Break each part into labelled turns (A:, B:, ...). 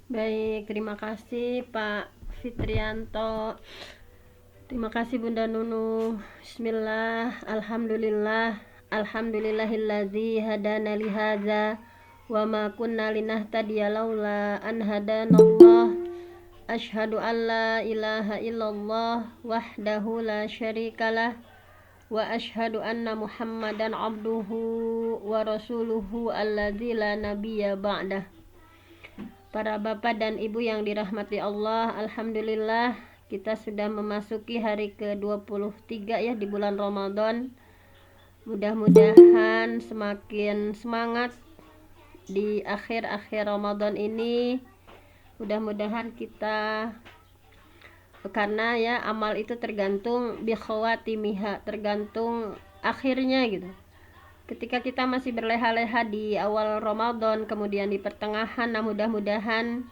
A: Baik, terima kasih Pak Fitrianto. Terima kasih Bunda Nunu. Bismillah, alhamdulillah, alhamdulillahilladzi hadana lihadza wa ma kunna linahtadiya laula an hadanallah. Asyhadu an la ilaha illallah wahdahu la syarikalah wa asyhadu anna Muhammadan abduhu wa rasuluhu alladzi la nabiyya ba'dah. Para bapak dan ibu yang dirahmati Allah, alhamdulillah kita sudah memasuki hari ke-23 ya di bulan Ramadan. Mudah-mudahan semakin semangat di akhir-akhir Ramadan ini. Mudah-mudahan kita, karena ya amal itu tergantung bi khawatimiha, tergantung akhirnya gitu. Ketika kita masih berleha-leha di awal Ramadan, kemudian di pertengahan, nah mudah-mudahan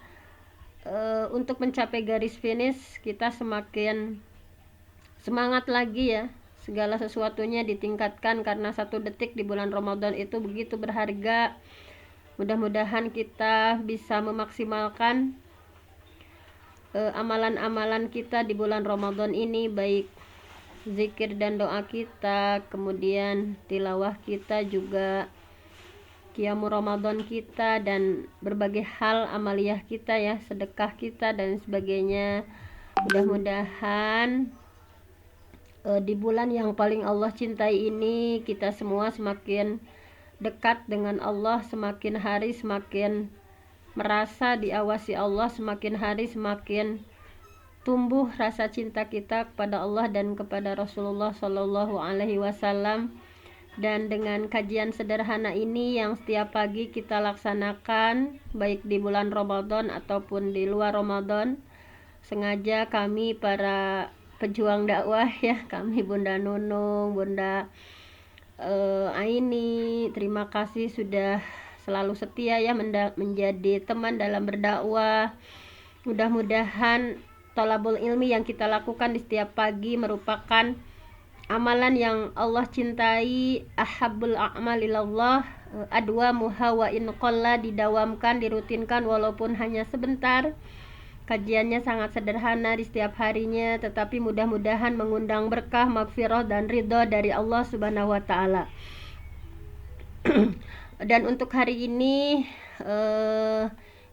A: untuk mencapai garis finish kita semakin semangat lagi ya. Segala sesuatunya ditingkatkan karena 1 detik di bulan Ramadan itu begitu berharga. Mudah-mudahan kita bisa memaksimalkan amalan-amalan kita di bulan Ramadan ini, baik zikir dan doa kita, kemudian tilawah kita, juga qiyamul Ramadan kita, dan berbagai hal amaliyah kita ya, sedekah kita dan sebagainya. Mudah-mudahan di bulan yang paling Allah cintai ini kita semua semakin dekat dengan Allah, semakin hari semakin merasa diawasi Allah, semakin hari semakin tumbuh rasa cinta kita kepada Allah dan kepada Rasulullah Shallallahu Alaihi Wasallam. Dan dengan kajian sederhana ini yang setiap pagi kita laksanakan, baik di bulan Ramadan ataupun di luar Ramadan, sengaja kami para pejuang dakwah ya, kami Bunda Nunung, Bunda Aini, terima kasih sudah selalu setia ya menjadi teman dalam berdakwah. Mudah-mudahan thalabul ilmi yang kita lakukan di setiap pagi merupakan amalan yang Allah cintai. Ahabbul a'malilallah adwa muhawa in qalla, didawamkan, dirutinkan walaupun hanya sebentar. Kajiannya sangat sederhana di setiap harinya, tetapi mudah-mudahan mengundang berkah, maghfirah dan ridha dari Allah Subhanahu wa taala. Dan untuk hari ini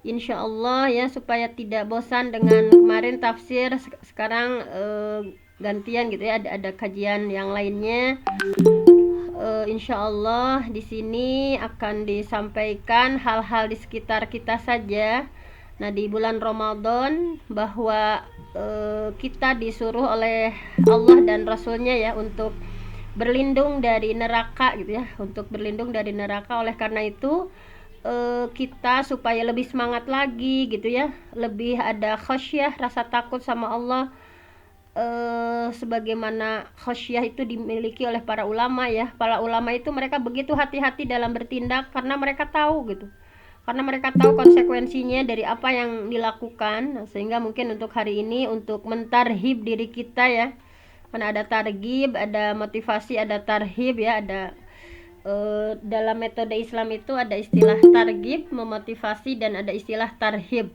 A: insya Allah ya, supaya tidak bosan dengan kemarin tafsir, sekarang gantian gitu ya, ada kajian yang lainnya. Insya Allah di sini akan disampaikan hal-hal di sekitar kita saja. Nah, di bulan Ramadan bahwa kita disuruh oleh Allah dan Rasulnya ya untuk berlindung dari neraka gitu ya, untuk berlindung dari neraka. Oleh karena itu kita supaya lebih semangat lagi gitu ya, lebih ada khasyah, rasa takut sama Allah, sebagaimana khasyah itu dimiliki oleh para ulama ya. Para ulama itu mereka begitu hati-hati dalam bertindak karena mereka tahu gitu, karena mereka tahu konsekuensinya dari apa yang dilakukan. Sehingga mungkin untuk hari ini untuk mentarhib diri kita ya, karena ada targhib, ada motivasi, ada tarhib ya, ada dalam metode Islam itu ada istilah targhib, memotivasi, dan ada istilah tarhib,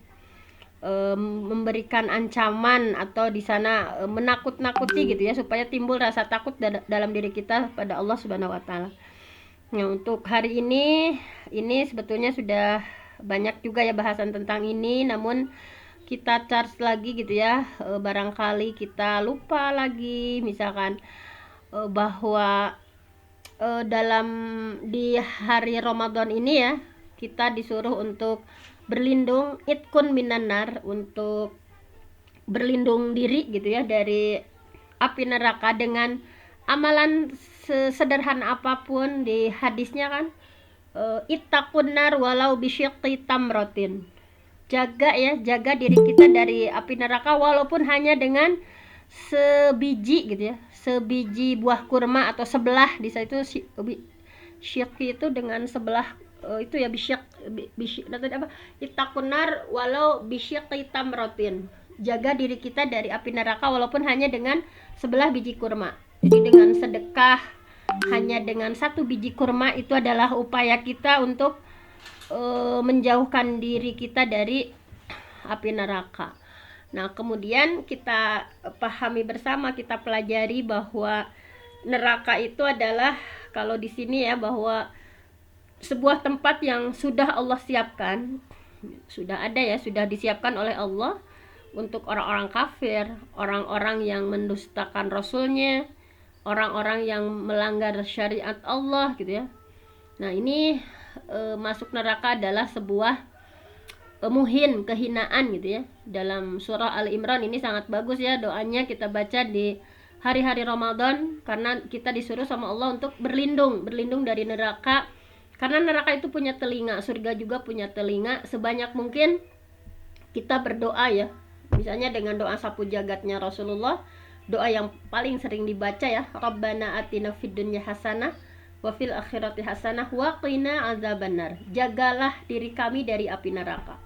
A: memberikan ancaman atau di sana menakut-nakuti gitu ya, supaya timbul rasa takut dalam diri kita pada Allah Subhanahu wa taala. Nah, untuk hari ini sebetulnya sudah banyak juga ya bahasan tentang ini, namun kita charge lagi gitu ya, barangkali kita lupa lagi misalkan bahwa dalam di hari Ramadan ini ya, kita disuruh untuk berlindung, itkun minanar, untuk berlindung diri gitu ya dari api neraka dengan amalan sesederhana apapun. Di hadisnya kan ittaqun nar walau bisyiqqi tamratin, jaga ya, jaga diri kita dari api neraka walaupun hanya dengan sebiji gitu ya, sebiji buah kurma atau sebelah. Di situ syirki itu dengan sebelah itu ya, bisyak apa, itakunar walau bisyaqi tamratin, jaga diri kita dari api neraka walaupun hanya dengan sebelah biji kurma. Jadi dengan sedekah hanya dengan 1 biji kurma itu adalah upaya kita untuk menjauhkan diri kita dari api neraka. Nah, kemudian kita pahami bersama, kita pelajari bahwa neraka itu adalah, kalau di sini ya, bahwa sebuah tempat yang sudah Allah siapkan, sudah ada ya, sudah disiapkan oleh Allah untuk orang-orang kafir, orang-orang yang mendustakan Rasulnya, orang-orang yang melanggar syariat Allah gitu ya. Nah, ini masuk neraka adalah sebuah muhin, kehinaan gitu ya. Dalam surah Al-Imran ini sangat bagus ya doanya, kita baca di hari-hari Ramadan, karena kita disuruh sama Allah untuk berlindung dari neraka, karena neraka itu punya telinga, surga juga punya telinga. Sebanyak mungkin kita berdoa ya, misalnya dengan doa sapu jagatnya Rasulullah, doa yang paling sering dibaca ya, Rabbana atina fid dunya hasanah wa fil akhirati hasanah wa qina azabannar. Jagalah diri kami dari api neraka.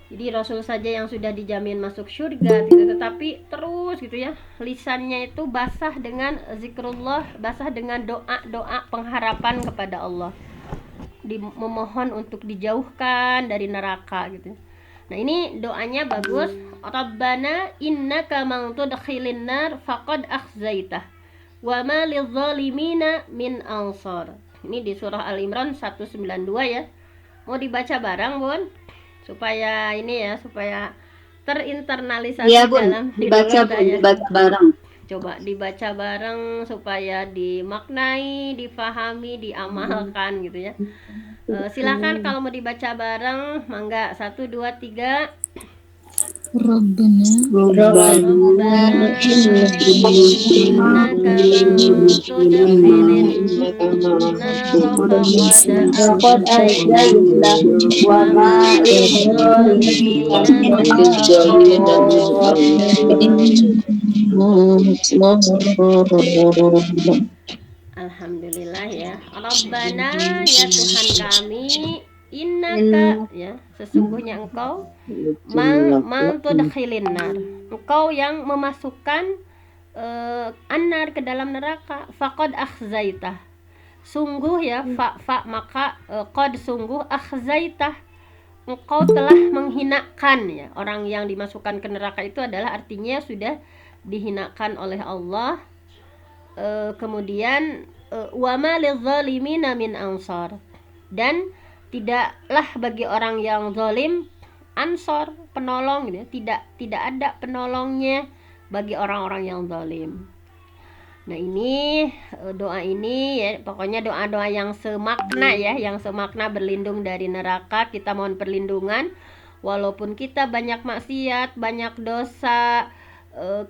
A: Jadi Rasul saja yang sudah dijamin masuk surga gitu, tetapi terus gitu ya, lisannya itu basah dengan zikrullah, basah dengan doa-doa pengharapan kepada Allah, memohon untuk dijauhkan dari neraka gitu. Nah, ini doanya bagus. Rabbana innaka man tudkhilin nar faqad akhzaitah wa ma lidzalimina min ansar. Ini di surah Al-Imran 192 ya. Mau dibaca bareng, Bun? Supaya ini ya, supaya terinternalisasi
B: Iya, Bun,
A: dalam
B: dibaca, Bun, dibaca bareng.
A: Coba dibaca bareng supaya dimaknai, difahami, diamalkan gitu ya. Silakan kalau mau dibaca bareng, mangga. 1, 2, 3.
C: Rabbana
A: innaka tudkhilin nar faqad akhzaitah wa ma Alhamdulillah ya. Rabbana, ya Tuhan kami, innaka, ya sesungguhnya engkau man tudkhilin nar, engkau yang memasukkan annar ke dalam neraka, faqad akhzaitah, sungguh ya, maka qad sungguh, akhzaitah engkau telah menghinakan ya. Orang yang dimasukkan ke neraka itu adalah artinya sudah dihinakan oleh Allah. Kemudian wa ma lidzalimina min ansar, dan tidaklah bagi orang yang zalim ansor, penolong gitu ya. Tidak ada penolongnya bagi orang-orang yang zalim. Nah, ini doa ini ya, pokoknya doa-doa yang semakna ya, yang semakna berlindung dari neraka. Kita mohon perlindungan walaupun kita banyak maksiat, banyak dosa,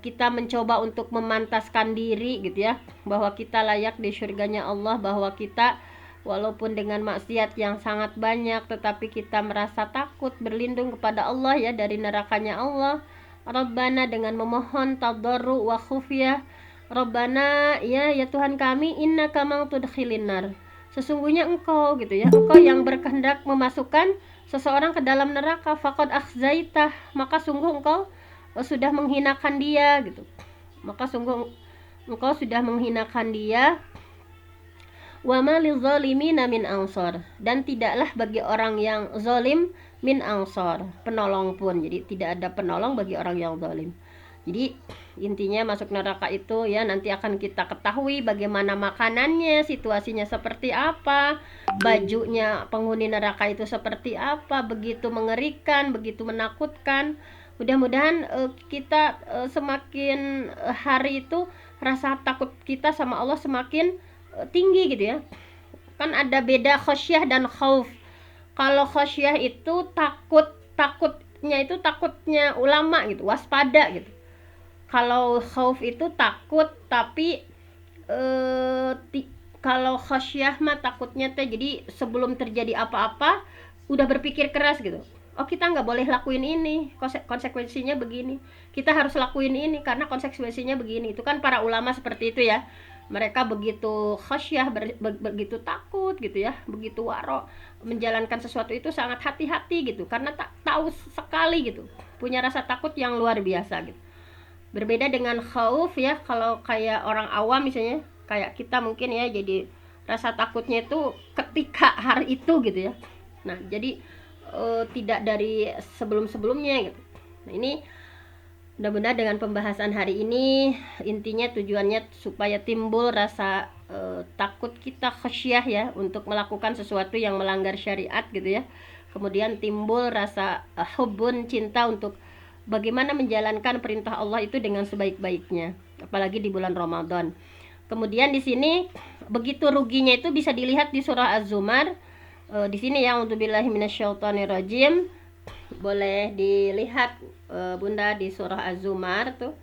A: kita mencoba untuk memantaskan diri gitu ya, bahwa kita layak di surganya Allah, bahwa kita walaupun dengan maksiat yang sangat banyak tetapi kita merasa takut berlindung kepada Allah ya dari nerakanya Allah. Rabbana, dengan memohon tadarru wa khufyah, Rabbana, ya Tuhan kami, innaka man tudkhilin nar, sesungguhnya engkau gitu ya, engkau yang berkehendak memasukkan seseorang ke dalam neraka, faqad akhzaitah, maka sungguh engkau sudah menghinakan dia gitu, maka sungguh engkau sudah menghinakan dia. Wa ma lidzalimina min ansar, dan tidaklah bagi orang yang zalim min ansar, penolong pun. Jadi tidak ada penolong bagi orang yang zalim. Jadi intinya masuk neraka itu ya, nanti akan kita ketahui bagaimana makanannya, situasinya seperti apa, bajunya penghuni neraka itu seperti apa, begitu mengerikan, begitu menakutkan. Mudah-mudahan kita semakin hari itu rasa takut kita sama Allah semakin tinggi gitu ya. Kan ada beda khasyah dan khauf. Kalau khasyah itu takutnya itu takutnya ulama gitu, waspada gitu. Kalau khauf itu takut, tapi kalau khasyah mah takutnya teh jadi sebelum terjadi apa-apa udah berpikir keras gitu. Oh, kita nggak boleh lakuin ini, konsekuensinya begini, kita harus lakuin ini karena konsekuensinya begini. Itu kan para ulama seperti itu ya, mereka begitu khasyah, begitu takut gitu ya, begitu waro, menjalankan sesuatu itu sangat hati-hati gitu, karena tahu sekali gitu, punya rasa takut yang luar biasa gitu. Berbeda dengan khauf ya, kalau kayak orang awam misalnya kayak kita mungkin ya, jadi rasa takutnya itu ketika hari itu gitu ya. Nah, jadi tidak dari sebelum-sebelumnya gitu. Nah, ini mudah-mudahan dengan pembahasan hari ini intinya tujuannya supaya timbul rasa takut kita, khasyah ya, untuk melakukan sesuatu yang melanggar syariat gitu ya. Kemudian timbul rasa hubun, cinta untuk bagaimana menjalankan perintah Allah itu dengan sebaik-baiknya, apalagi di bulan Ramadan. Kemudian di sini begitu ruginya itu bisa dilihat di surah Az-Zumar. Di sini ya, a'udzubillahi minasyaitonirrajim. Boleh dilihat Bunda di surah Az-Zumar tuh.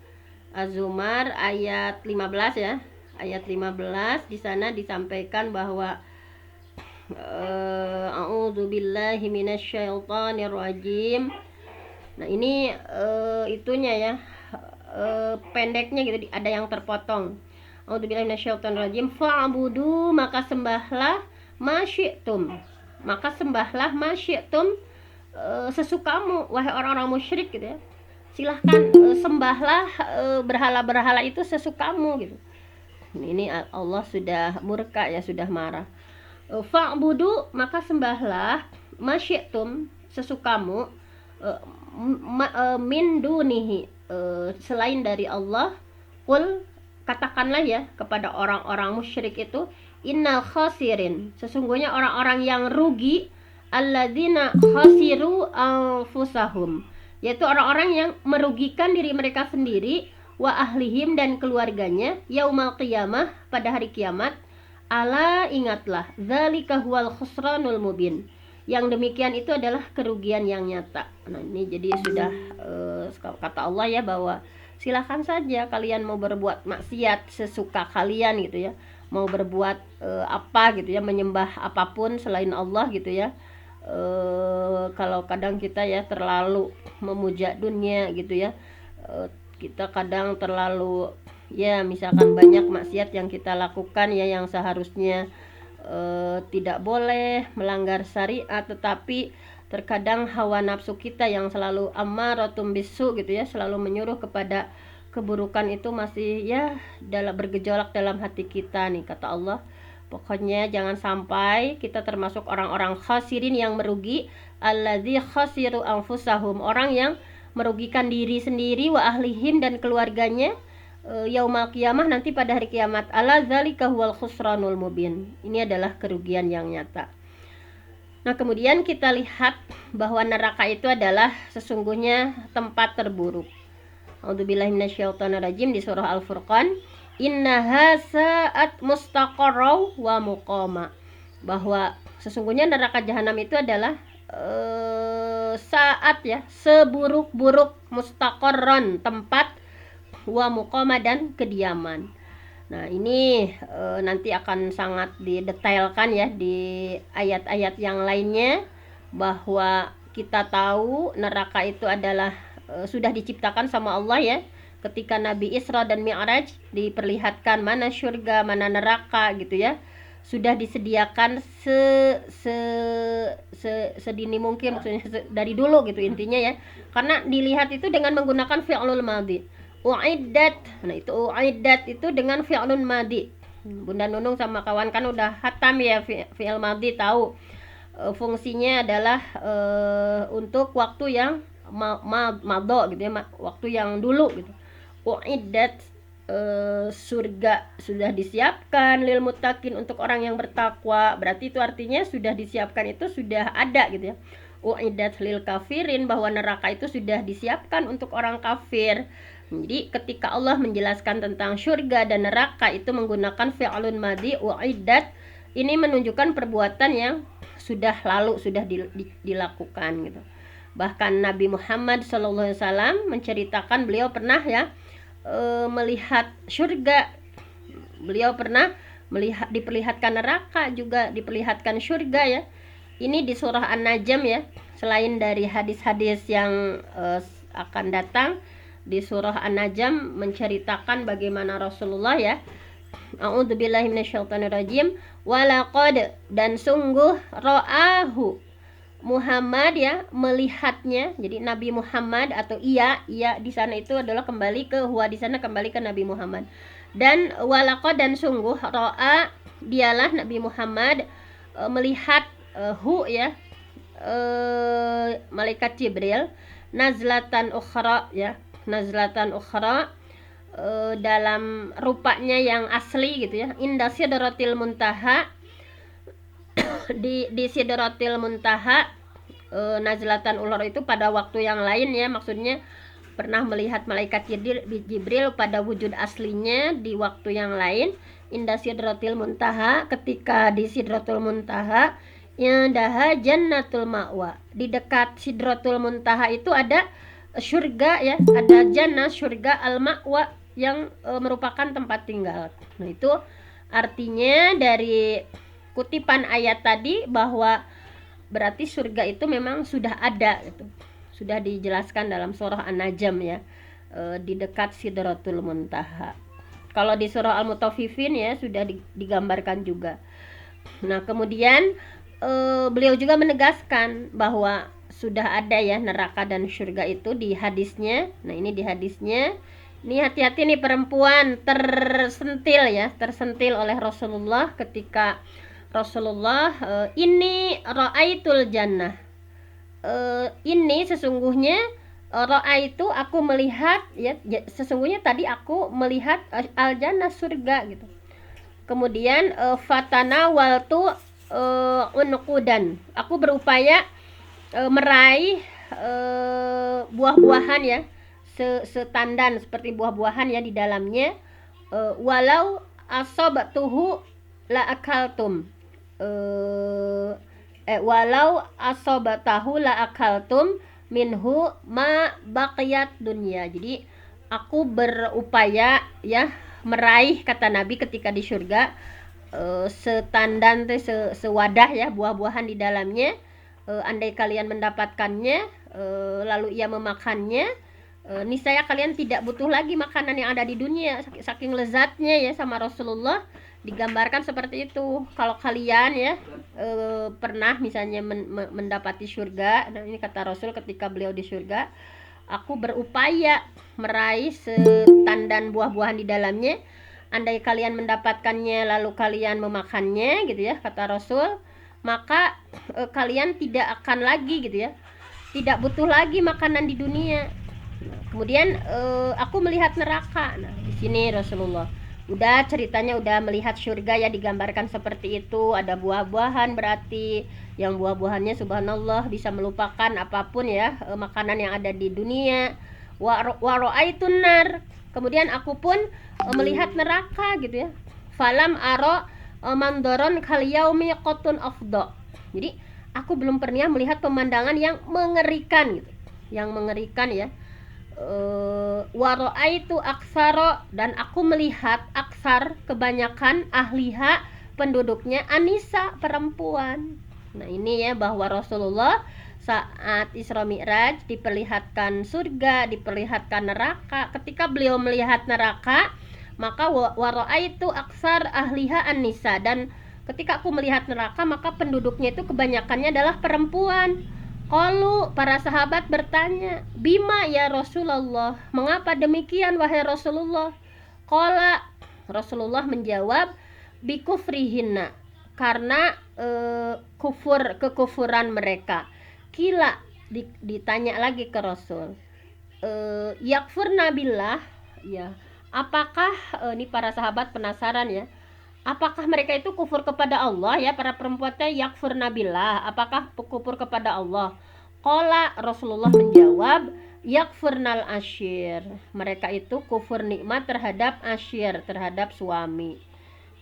A: Az-Zumar ayat 15 ya. Ayat 15 di sana disampaikan bahwa a'udzubillahi minasyaitonirrajim. Nah, ini itunya ya. Pendeknya gitu, ada yang terpotong. A'udzubillahi minasyaitonirrajim. Fa'budu, maka sembahlah masyi'tum. Maka sembahlah masyi'tum, sesukamu wahai orang-orang musyrik gitu ya. Silahkan sembahlah berhala-berhala itu sesukamu gitu. Ini Allah sudah murka ya, sudah marah. Fa'budu, maka sembahlah masyi'tum, sesukamu, min dunihi, selain dari Allah. Qul, katakanlah ya kepada orang-orang musyrik itu, innal khasirin, sesungguhnya orang-orang yang rugi, alladzina khasiru anfusahum, yaitu orang-orang yang merugikan diri mereka sendiri, wa ahlihim, dan keluarganya, yaumal qiyamah, pada hari kiamat. Ala, ingatlah, dzalika huwal khusranul mubin, yang demikian itu adalah kerugian yang nyata. Nah, ini jadi sudah kata Allah ya, bahwa silakan saja kalian mau berbuat maksiat sesuka kalian gitu ya, mau berbuat apa gitu ya, menyembah apapun selain Allah gitu ya. Kalau kadang kita ya terlalu memuja dunia gitu ya, kita kadang terlalu ya, misalkan banyak maksiat yang kita lakukan ya, yang seharusnya tidak boleh melanggar syariat, tetapi terkadang hawa nafsu kita yang selalu ammaratum bisu gitu ya, selalu menyuruh kepada keburukan, itu masih ya bergejolak dalam hati kita nih, kata Allah. Pokoknya jangan sampai kita termasuk orang-orang khasirin, yang merugi. Alladzi khasiru anfusahum, orang yang merugikan diri sendiri, wa ahlihim, dan keluarganya, yaumal qiyamah, nanti pada hari kiamat. Ala dzalika huwal khusranul mubin, ini adalah kerugian yang nyata. Nah, kemudian kita lihat bahwa neraka itu adalah sesungguhnya tempat terburuk. A'udzubillahi minasyaitonirrajim, di surah Al-Furqan, innaha sa'at mustaqarraw wa muqama, bahwa sesungguhnya neraka jahanam itu adalah saat ya, seburuk-buruk, mustaqarran, tempat, wa muqama, dan kediaman. Nah, ini nanti akan sangat didetailkan ya di ayat-ayat yang lainnya, bahwa kita tahu neraka itu adalah sudah diciptakan sama Allah ya. Ketika Nabi Isra dan Mi'raj diperlihatkan mana surga, mana neraka gitu ya, sudah disediakan sedini mungkin, maksudnya dari dulu gitu intinya ya. Karena dilihat itu dengan menggunakan fi'lul madhi. Uiddat. Nah, itu uiddat itu dengan fi'lun madhi. Bunda Nunung sama kawan kan udah hatam ya fi'il madhi, tahu fungsinya adalah untuk waktu yang madho gitu ya, waktu yang dulu gitu. Uiddat, surga sudah disiapkan lil muttaqin, untuk orang yang bertakwa. Berarti itu artinya sudah disiapkan, itu sudah ada gitu ya. Uiddat lil kafirin, bahwa neraka itu sudah disiapkan untuk orang kafir. Jadi ketika Allah menjelaskan tentang surga dan neraka itu menggunakan fi'lun madhi uiddat, ini menunjukkan perbuatan yang sudah lalu, sudah dilakukan gitu. Bahkan Nabi Muhammad SAW menceritakan beliau pernah ya melihat surga, beliau pernah melihat, diperlihatkan neraka, juga diperlihatkan surga ya. Ini di surah An-Najm ya. Selain dari hadis-hadis yang akan datang, di surah An-Najm menceritakan bagaimana Rasulullah ya, a'udzubillahi minasyaitonirrajim, walaqad, dan sungguh, ra'ahu, Muhammad ya melihatnya. Jadi Nabi Muhammad, atau iya di sana itu adalah kembali ke huwa, di sana kembali ke Nabi Muhammad. Dan walaqad, dan sungguh, ra'a, dialah Nabi Muhammad melihat hu ya, malaikat Jibril nazlatan ukhra ya, nazlatan ukhra dalam rupanya yang asli gitu ya, inda sidratil muntaha, di sidratil muntaha. Nazlatan ukhra itu pada waktu yang lain ya, maksudnya pernah melihat malaikat Jibril pada wujud aslinya di waktu yang lain, inda sidratil muntaha, ketika di sidratul muntaha, indaha jannatul ma'wa, di dekat sidratul muntaha itu ada surga ya, ada jannah, surga, al ma'wa yang merupakan tempat tinggal. Nah itu artinya dari kutipan ayat tadi bahwa berarti surga itu memang sudah ada gitu. Sudah dijelaskan dalam surah An-Najm ya, di dekat Sidratul Muntaha. Kalau di surah Al-Mutaffifin ya sudah digambarkan juga. Nah kemudian beliau juga menegaskan bahwa sudah ada ya neraka dan surga itu di hadisnya. Nah ini di hadisnya, ini hati-hati nih perempuan tersentil ya, tersentil oleh Rasulullah ketika Rasulullah ini ra'aitul jannah, ini sesungguhnya ra'aitu aku melihat ya, sesungguhnya tadi aku melihat al jannah, surga gitu. Kemudian fatana waltu unukudan, aku berupaya meraih buah-buahan ya, setandan seperti buah-buahan ya di dalamnya, walau asobatuhu la akaltum, walau asobatahu la akaltum minhu ma baqiyat dunya. Jadi aku berupaya ya meraih, kata Nabi ketika di surga, setandan sewadah ya buah-buahan di dalamnya, andai kalian mendapatkannya lalu ia memakannya, niscaya kalian tidak butuh lagi makanan yang ada di dunia, saking lezatnya ya. Sama Rasulullah digambarkan seperti itu. Kalau kalian ya pernah misalnya mendapati surga, nah ini kata Rasul ketika beliau di surga, aku berupaya meraih setandan buah-buahan di dalamnya, andai kalian mendapatkannya lalu kalian memakannya gitu ya, kata Rasul, maka kalian tidak akan lagi gitu ya, tidak butuh lagi makanan di dunia. Kemudian aku melihat neraka. Nah di sini Rasulullah udah ceritanya udah melihat surga ya, digambarkan seperti itu, ada buah-buahan, berarti yang buah-buahannya subhanallah bisa melupakan apapun ya makanan yang ada di dunia. Wa ra'aitun nar, kemudian aku pun melihat neraka gitu ya, falam aro mandoron kal yaumi qatun afda. Jadi aku belum pernah melihat pemandangan yang mengerikan gitu, yang mengerikan ya. Waro'aitu aksaro, dan aku melihat aksar, kebanyakan, ahliha, penduduknya, anisa, perempuan. Nah ini ya, bahwa Rasulullah saat Isra Mi'raj diperlihatkan surga, diperlihatkan neraka. Ketika beliau melihat neraka, maka waro'aitu aksar ahliha anisa, dan ketika aku melihat neraka maka penduduknya itu kebanyakannya adalah perempuan. Qalu, para sahabat bertanya, bima ya Rasulullah, mengapa demikian wahai Rasulullah? Qala, Rasulullah menjawab, bikufrihinna, karena kekufuran mereka. Kila, ditanya lagi ke Rasul, yakfurna billah ya, apakah ini para sahabat penasaran ya, apakah mereka itu kufur kepada Allah ya, para perempuannya yakfurna billah, apakah kufur kepada Allah? Qala, Rasulullah menjawab, yakfurnal asyir, mereka itu kufur nikmat terhadap asyir, terhadap suami.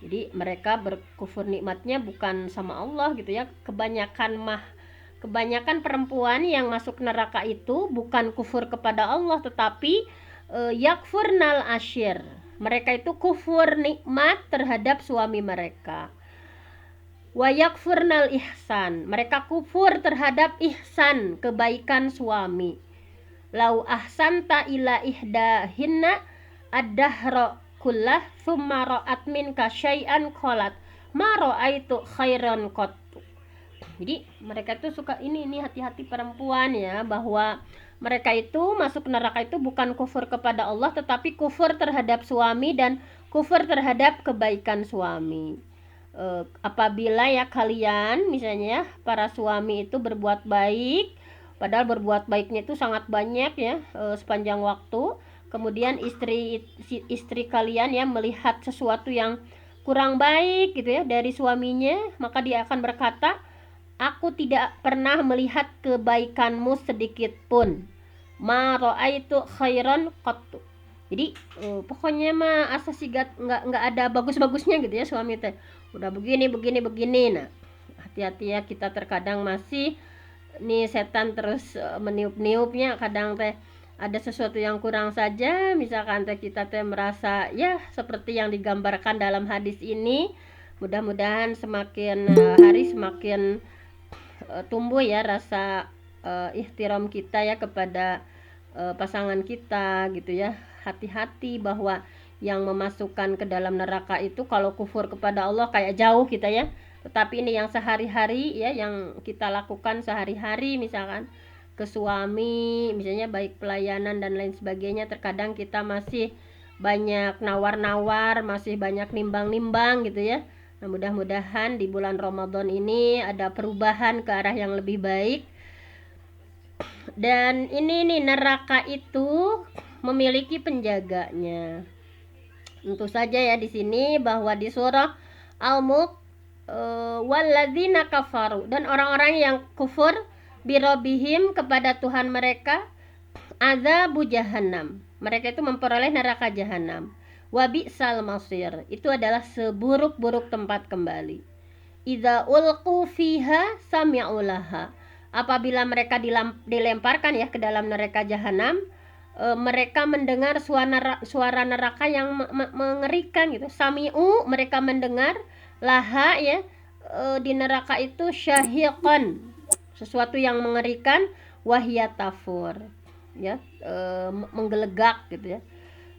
A: Jadi mereka berkufur nikmatnya bukan sama Allah gitu ya. Kebanyakan perempuan yang masuk neraka itu bukan kufur kepada Allah, tetapi yakfurnal asyir, mereka itu kufur nikmat terhadap suami mereka. Wa yakfurnal ihsan, mereka kufur terhadap ihsan, kebaikan suami. Lau ahsanta ila ihdahinna ad-dahra kullah thumma ra'at minka syai'an qalat ma ra'aitu khairan qattu. Jadi mereka itu suka ini hati-hati perempuan ya, bahwa mereka itu masuk neraka itu bukan kufur kepada Allah, tetapi kufur terhadap suami dan kufur terhadap kebaikan suami. apabila ya kalian misalnya ya, para suami itu berbuat baik, padahal berbuat baiknya itu sangat banyak ya, sepanjang waktu, kemudian istri kalian ya melihat sesuatu yang kurang baik gitu ya dari suaminya, maka dia akan berkata, aku tidak pernah melihat kebaikanmu sedikit pun, ma ra'aitu khairan qattu. Jadi pokoknya mah asa sigat nggak ada bagus-bagusnya gitu ya suami teh, udah begini begini begini. Nah, hati-hati ya, kita terkadang masih nih setan terus meniup-niupnya, kadang teh ada sesuatu yang kurang saja, misalkan teh kita teh merasa ya seperti yang digambarkan dalam hadis ini. Mudah-mudahan semakin hari semakin tumbuh ya rasa ihtiram kita ya kepada pasangan kita gitu ya. Hati-hati bahwa yang memasukkan ke dalam neraka itu kalau kufur kepada Allah kayak jauh kita ya, tetapi ini yang sehari-hari ya, yang kita lakukan sehari-hari, misalkan ke suami misalnya baik pelayanan dan lain sebagainya, terkadang kita masih banyak nawar-nawar, masih banyak nimbang-nimbang gitu ya. Nah, mudah-mudahan di bulan Ramadan ini ada perubahan ke arah yang lebih baik. Dan ini nih, neraka itu memiliki penjaganya. Tentu saja ya di sini bahwa di surah Al-Mulk, walladzina kafaru, dan orang-orang yang kufur birobihim kepada Tuhan mereka, azabu jahannam, mereka itu memperoleh neraka jahanam, wabi'sal masir, itu adalah seburuk-buruk tempat kembali. Idza ulqu fiha sami'u laha, apabila mereka dilemparkan ya ke dalam neraka jahanam, mereka mendengar suara neraka yang mengerikan gitu. Sami'u, mereka mendengar, laha ya, di neraka itu syahiqan, sesuatu yang mengerikan, wahyatafur ya, menggelegak gitu ya.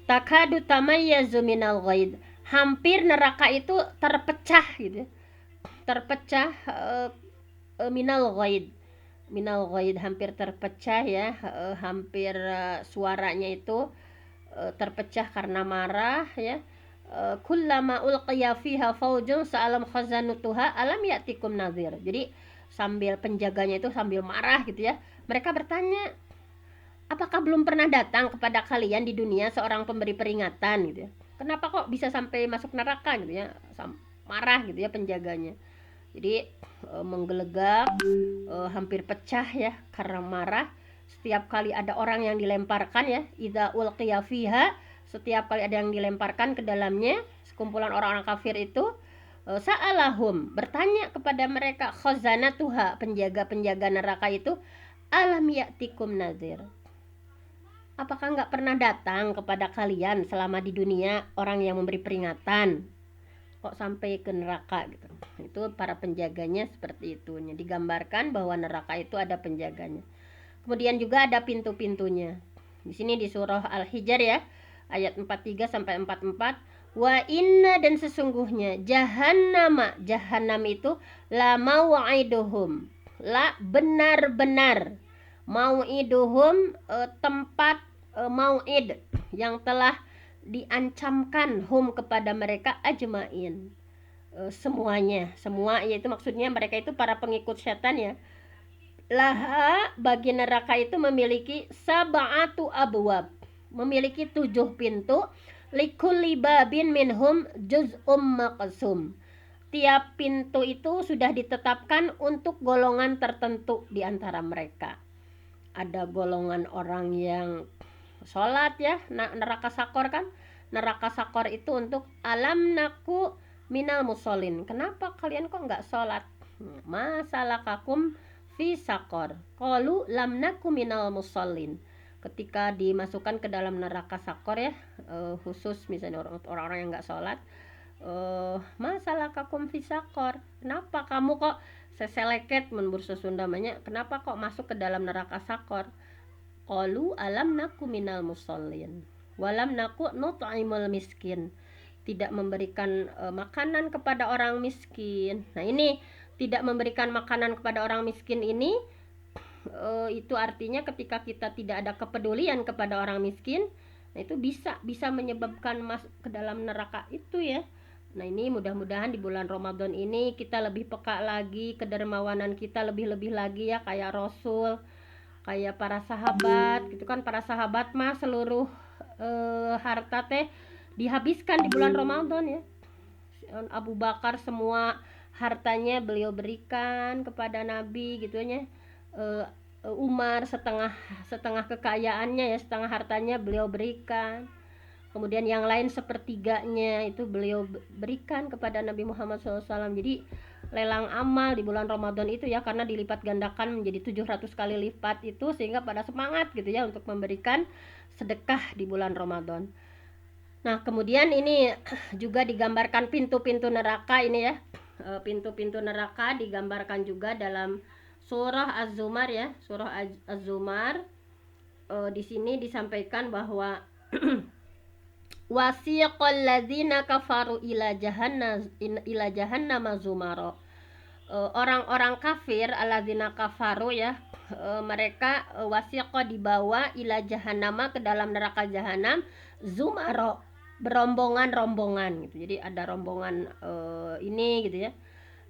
A: Takadu tamayyazu minal ghaid, hampir neraka itu terpecah gitu ya, terpecah minal ghaid, hampir terpecah ya, hampir suaranya itu terpecah karena marah ya. Kullama ulqiya fiha faujun sa'alam khazanutuha alam ya'tikum nadhir. Jadi sambil penjaganya itu sambil marah gitu ya, mereka bertanya, apakah belum pernah datang kepada kalian di dunia seorang pemberi peringatan gitu ya, kenapa kok bisa sampai masuk neraka gitu ya, marah gitu ya penjaganya. Jadi menggelegak, hampir pecah ya karena marah. Setiap kali ada orang yang dilemparkan ya, idza ulqiya fiha, setiap kali ada yang dilemparkan ke dalamnya, sekumpulan orang-orang kafir itu, sa'alahum, bertanya kepada mereka, khazanatuha, penjaga-penjaga neraka itu, alam ya'tikum nadhir, apakah nggak pernah datang kepada kalian selama di dunia orang yang memberi peringatan, kok sampai ke neraka gitu. Itu para penjaganya seperti itu. Digambarkan bahwa neraka itu ada penjaganya. Kemudian juga ada pintu-pintunya. Di sini di surah Al-Hijr ya, ayat 43 sampai 44, wa inna, dan sesungguhnya, jahannam itu la mau'iduhum, la benar-benar, mau'iduhum tempat mau'id yang telah diancamkan hum kepada mereka ajmain, semuanya, semua, yaitu maksudnya mereka itu para pengikut setan ya. Laha, bagi neraka itu memiliki sab'atu abwab, memiliki 7 pintu, likulli babin minhum juz'um maqsum, tiap pintu itu sudah ditetapkan untuk golongan tertentu di antara mereka. Ada golongan orang yang sholat ya, neraka sakor kan, neraka sakor itu untuk alam naku minal musholin, kenapa kalian kok nggak sholat, masalakakum fi sakor, qalu lam naku minal musholin. Ketika dimasukkan ke dalam neraka sakor ya, khusus misalnya orang-orang yang nggak sholat, masalakakum fi sakor, kenapa kamu kok seseleket menurut Sunda namanya, kenapa kok masuk ke dalam neraka sakor. Qalu alam naku minal musholin walam naku nut'imul miskin, tidak memberikan makanan kepada orang miskin. Nah, ini tidak memberikan makanan kepada orang miskin ini, itu artinya ketika kita tidak ada kepedulian kepada orang miskin, nah itu bisa menyebabkan masuk ke dalam neraka itu ya. Nah ini mudah-mudahan di bulan Ramadan ini kita lebih peka lagi, kedermawanan kita lebih-lebih lagi ya, kayak Rasul, kayak para sahabat gitu kan. Para sahabat mah seluruh harta teh dihabiskan di bulan Ramadan ya. Abu Bakar semua hartanya beliau berikan kepada Nabi gitu ya. Umar setengah setengah kekayaannya ya, setengah hartanya beliau berikan. Kemudian yang lain sepertiganya itu beliau berikan kepada Nabi Muhammad SAW. Jadi lelang amal di bulan Ramadan itu ya, karena dilipat gandakan menjadi 700 kali lipat itu, sehingga pada semangat gitu ya untuk memberikan sedekah di bulan Ramadan. Nah kemudian ini juga digambarkan pintu-pintu neraka ini ya. Pintu-pintu neraka digambarkan juga dalam surah Az-Zumar ya, surah Az-Zumar. Di sini disampaikan bahwa wasiqal ladzina kafaru ila jahannam zumara. Orang-orang kafir alladzina kafaru ya, mereka wasiqa dibawa ila jahannama ke dalam neraka jahanam zumara, berombongan-rombongan gitu. Jadi ada rombongan ini gitu ya.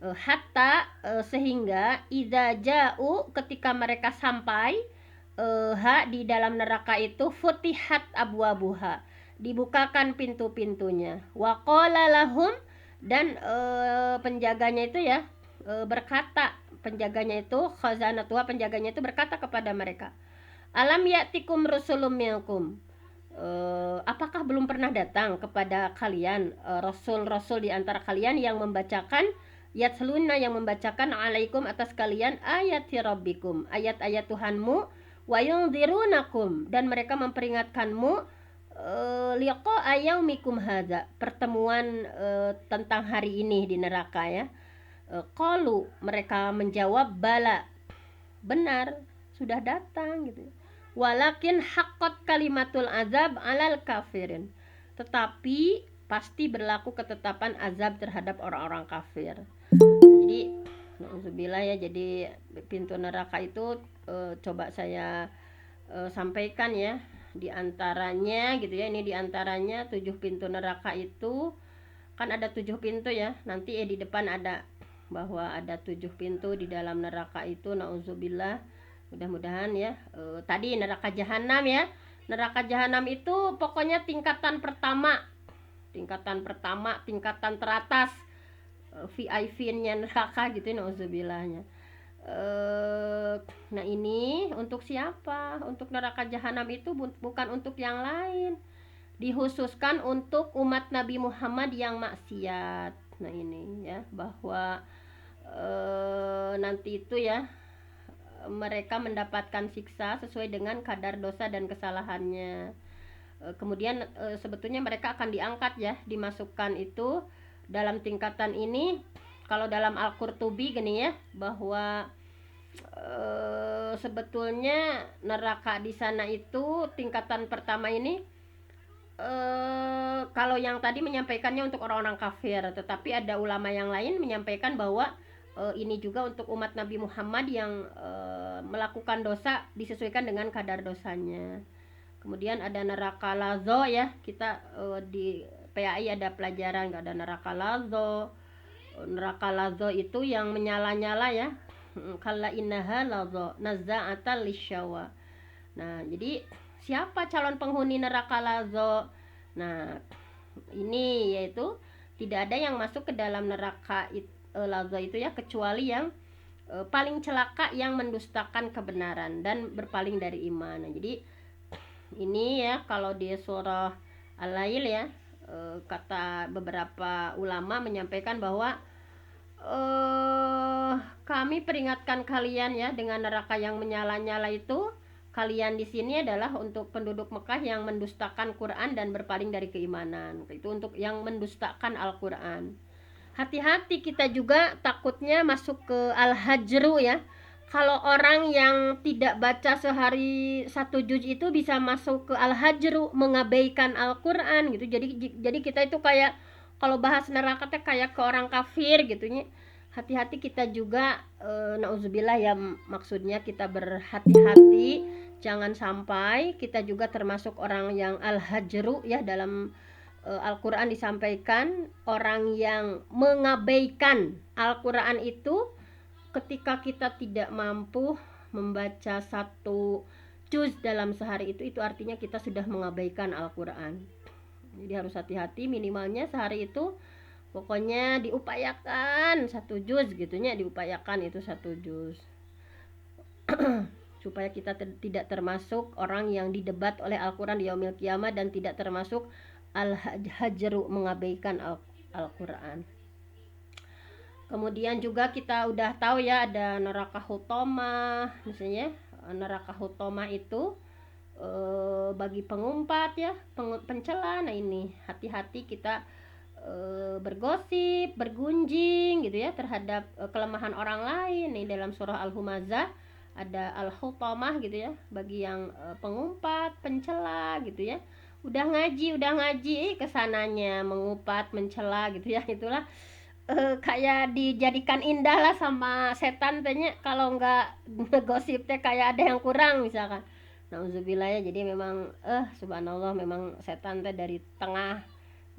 A: Hatta sehingga idza ja'u, ketika mereka sampai di dalam neraka itu, futihat abwabuha, dibukakan pintu-pintunya, waqala lahum, dan penjaganya itu ya berkata, penjaganya itu khazanatuha, penjaganya itu berkata kepada mereka, alam ya'tikum rusulum minkum, apakah belum pernah datang kepada kalian rasul-rasul di antara kalian yang membacakan yatsluna, yang membacakan alaikum atas kalian ayati rabbikum, ayat-ayat Tuhanmu, wa yunzirunakum, dan mereka memperingatkanmu liqa ayaumikum hadza, pertemuan tentang hari ini di neraka ya. Qalu, mereka menjawab, bala, benar, sudah datang gitu. Walakin haqqat kalimatul azab alal kafirin, tetapi pasti berlaku ketetapan azab terhadap orang-orang kafir. Jadi nauzubillah ya, jadi pintu neraka itu coba saya sampaikan ya, diantaranya gitu ya, ini diantaranya 7 pintu neraka itu kan ada 7 pintu ya, nanti di depan ada bahwa ada 7 pintu di dalam neraka itu, nauzubillah. Mudah-mudahan ya. Tadi neraka jahanam ya, neraka jahanam itu pokoknya tingkatan pertama, tingkatan teratas, VIP-nya neraka gitu, nauzubillahnya. Nah ini untuk siapa? Untuk neraka jahanam itu bukan untuk yang lain, dikhususkan untuk umat Nabi Muhammad yang maksiat. Nah ini ya, bahwa nanti itu ya mereka mendapatkan siksa sesuai dengan kadar dosa dan kesalahannya. Kemudian sebetulnya mereka akan diangkat ya, dimasukkan itu dalam tingkatan ini. Kalau dalam Al-Qurtubi gini ya, bahwa sebetulnya neraka di sana itu tingkatan pertama ini, kalau yang tadi menyampaikannya untuk orang-orang kafir, tetapi ada ulama yang lain menyampaikan bahwa ini juga untuk umat Nabi Muhammad yang melakukan dosa disesuaikan dengan kadar dosanya. Kemudian ada neraka lazo ya, kita di PAI ada pelajaran, nggak ada neraka lazo. Neraka lazo itu yang menyala-nyala ya, kalla innaha lazo nazza'atal lisyawa. Nah jadi siapa calon penghuni neraka lazo? Nah ini yaitu tidak ada yang masuk ke dalam neraka lazo itu ya, kecuali yang paling celaka, yang mendustakan kebenaran dan berpaling dari iman. Nah, jadi ini ya, kalau di surah Al-Lail ya, kata beberapa ulama menyampaikan bahwa kami peringatkan kalian ya dengan neraka yang menyala-nyala itu. Kalian di sini adalah untuk penduduk Mekah yang mendustakan Quran dan berpaling dari keimanan. Itu untuk yang mendustakan Al-Quran. Hati-hati kita juga takutnya masuk ke Al-Hajru ya. Kalau orang yang tidak baca sehari 1 juz itu bisa masuk ke Al-Hajru, mengabaikan Al-Quran gitu. Jadi kita itu kayak, kalau bahas neraka teh kayak ke orang kafir gitu nya. Hati-hati kita juga, nauzubillah ya, maksudnya kita berhati-hati jangan sampai kita juga termasuk orang yang Al-Hajru ya, dalam Al-Quran disampaikan, orang yang mengabaikan Al-Quran itu ketika kita tidak mampu membaca satu juz dalam sehari itu artinya kita sudah mengabaikan Al-Quran. Jadi harus hati-hati, minimalnya sehari itu pokoknya diupayakan satu juz gitunya, diupayakan itu satu juz. Supaya kita tidak termasuk orang yang didebat oleh Al-Quran di yaumil kiamah dan tidak termasuk al-hajru, mengabaikan Al-Quran. Kemudian juga kita udah tahu ya ada neraka hutomah, misalnya neraka hutomah itu bagi pengumpat ya, pencela. Nah ini hati-hati kita bergosip, bergunjing gitu ya terhadap kelemahan orang lain. Nih dalam surah Al-Humazah ada al-hutomah gitu ya, bagi yang pengumpat, pencela gitu ya. Udah ngaji kesananya mengumpat, mencela gitu ya, itulah kayak dijadikan indah lah sama setan tanya, kalau nggak ngegosip teh kayak ada yang kurang misalkan. Nauzubillah ya. Jadi memang subhanallah, memang setan teh dari tengah,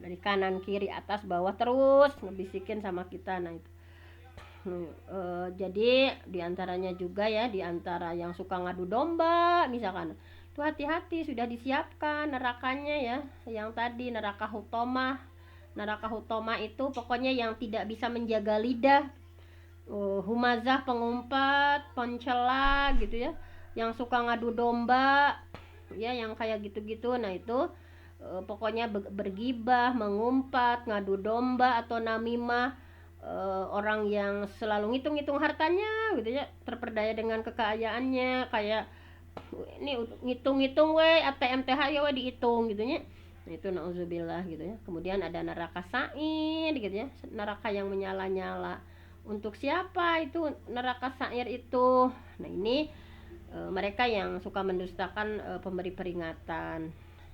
A: dari kanan kiri atas bawah terus ngebisikin sama kita. Nah itu jadi diantaranya juga ya, diantara yang suka ngadu domba misalkan, itu hati-hati, sudah disiapkan nerakanya ya, yang tadi neraka hutomah. Neraka hutomah itu pokoknya yang tidak bisa menjaga lidah, humazah pengumpat, pencela gitu ya, yang suka ngadu domba ya, yang kayak gitu-gitu. Nah itu pokoknya bergibah, mengumpat, ngadu domba atau namimah, orang yang selalu ngitung-ngitung hartanya gitu ya, terperdaya dengan kekayaannya, kayak ini ngitung-ngitung we ATM TH ya we dihitung gitu ya. Nah itu nauzubillah gitu ya. Kemudian ada neraka sa'ir gitu ya, neraka yang menyala-nyala. Untuk siapa itu neraka sa'ir itu? Nah ini mereka yang suka mendustakan pemberi peringatan.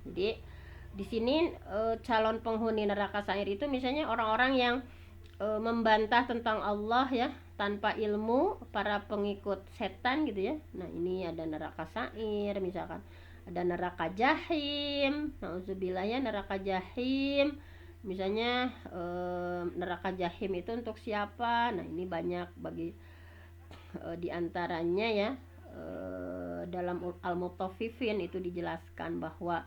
A: Jadi di sini calon penghuni neraka sa'ir itu misalnya orang-orang yang membantah tentang Allah ya, tanpa ilmu, para pengikut setan gitu ya. Nah ini ada neraka sa'ir misalkan, ada neraka jahim, nauzubillah ya, neraka jahim misalnya. Neraka jahim itu untuk siapa? Nah ini banyak bagi diantaranya ya, dalam Al-Mutaffifin itu dijelaskan bahwa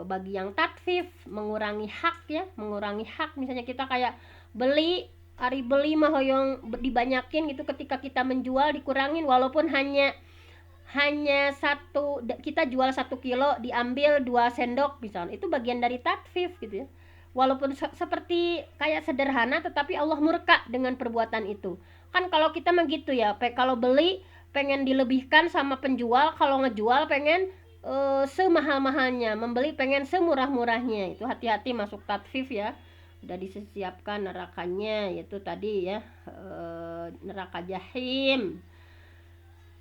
A: bagi yang tatfif, mengurangi hak ya, mengurangi hak. Misalnya kita kayak beli, hari beli mah hoyong dibanyakin gitu, ketika kita menjual dikurangin, walaupun hanya satu, kita jual 1 kilo diambil 2 sendok misalnya, itu bagian dari tatfif gitu ya. Walaupun seperti kayak sederhana, tetapi Allah murka dengan perbuatan itu. Kan kalau kita mah gitu ya, kalau beli pengen dilebihkan sama penjual, kalau ngejual pengen semahal-mahalnya, membeli pengen semurah-murahnya. Itu hati-hati masuk tatfif ya. Udah disiapkan nerakanya, yaitu tadi ya, neraka jahim.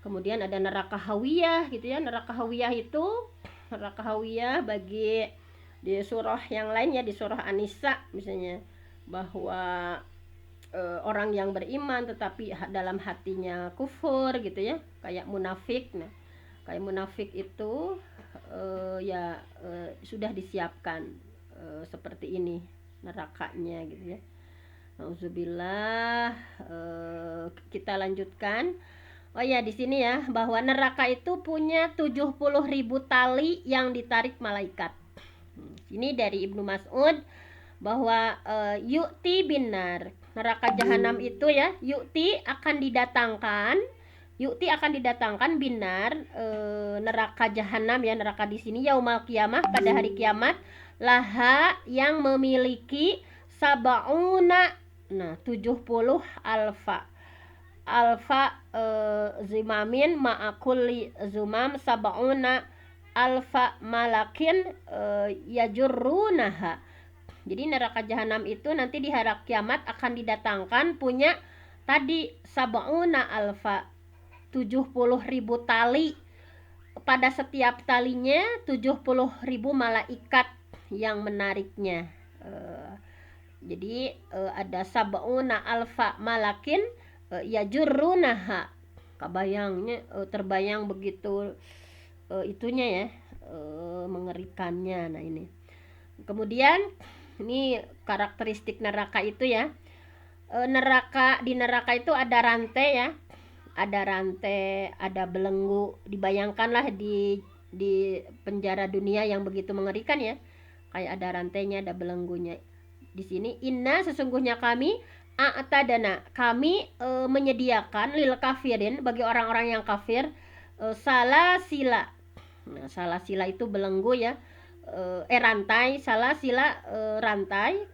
A: Kemudian ada neraka hawiyah gitu ya. Neraka hawiyah itu, neraka hawiyah bagi di surah yang lainnya, di surah An-Nisa misalnya, bahwa orang yang beriman tetapi dalam hatinya kufur gitu ya, kayak munafik. Nah kayak munafik itu sudah disiapkan seperti ini nerakanya gitu ya. Nauzubillah. Kita lanjutkan. Oh ya, di sini ya, bahwa neraka itu punya 70.000 tali yang ditarik malaikat. Ini dari Ibnu Mas'ud bahwa yu'ti binar, neraka jahanam itu ya, yu'ti akan didatangkan binar, neraka jahanam ya, neraka di sini yaumal kiamah, pada hari kiamat, laha yang memiliki sabauna, nah 70 alfa zimamin ma'akulli zumam sabauna alfa malakin yajurrunaha. Jadi neraka jahanam itu nanti di hari kiamat akan didatangkan punya tadi sabauna alfa, 70.000 tali. Pada setiap talinya 70.000 malaikat yang menariknya. Jadi ada sabauna alfa malakin yajurrunaha. Kabayangnya, terbayang begitu itunya ya, mengerikannya. Nah ini Kemudian ini karakteristik neraka itu ya. Di neraka itu ada rantai ya, ada rantai, ada belenggu. Dibayangkanlah di penjara dunia yang begitu mengerikan ya, kayak ada rantainya, ada belenggunya. Di sini inna sesungguhnya kami a'tadana kami menyediakan lil kafirin bagi orang-orang yang kafir salasila. Nah, salasila itu belenggu ya, rantai, salasila rantai,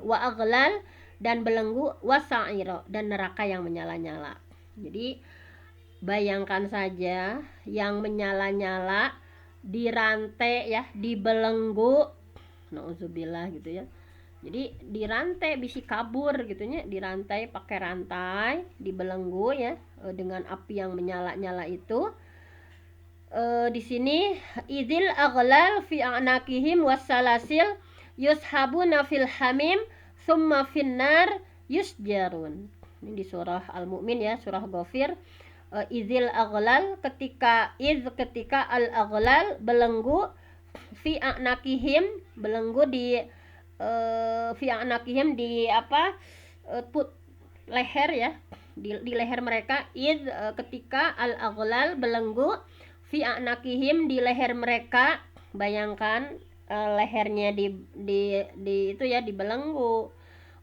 A: wa aghlal dan belenggu, wasa'iro dan neraka yang menyala-nyala. Jadi bayangkan saja yang menyala-nyala dirantai ya, dibelenggu, nauzubillah gitu ya. Jadi dirantai bisi kabur gitu ya, dirantai pakai rantai, dibelenggu ya dengan api yang menyala-nyala itu. Di sini idil aghlal fi anakihim wassalasil yushabuna fil hamim summa finnar yusjarun. Ini di surah Al-Mu'min ya, surah Ghafir. Idil aghlal ketika al aghlal belenggu fi anakihim belenggu di fi anakihim di leher ya, di leher mereka. Ketika al aghlal belenggu fi anakihim di leher mereka. Bayangkan lehernya di itu ya, dibelenggu.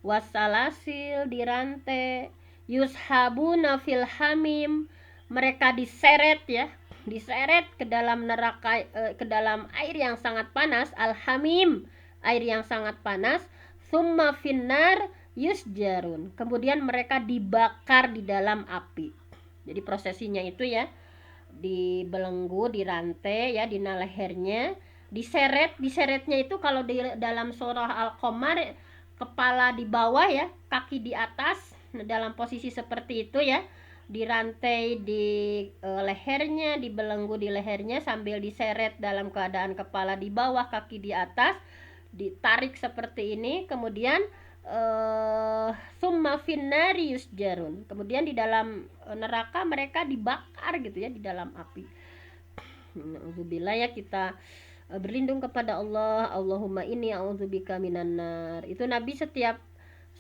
A: Wasalasil dirantai, yushabuna fil hamim mereka diseret ya, diseret ke dalam neraka, ke dalam air yang sangat panas, al hamim air yang sangat panas. Summa finnar yusjarun kemudian mereka dibakar di dalam api. Jadi prosesinya itu ya, dibelenggu, dirantai ya, di lehernya, diseretnya itu kalau di dalam surah Al-Qamar kepala di bawah ya, kaki di atas. Nah, dalam posisi seperti itu ya, dirantai di lehernya, dibelenggu di lehernya sambil diseret dalam keadaan kepala di bawah, kaki di atas, ditarik seperti ini. Kemudian summa finnari yusjarun kemudian di dalam neraka mereka dibakar gitu ya, di dalam api. Alhamdulillah ya, kita berlindung kepada Allah. Allahumma inni a'udzubika minan nar. Itu Nabi setiap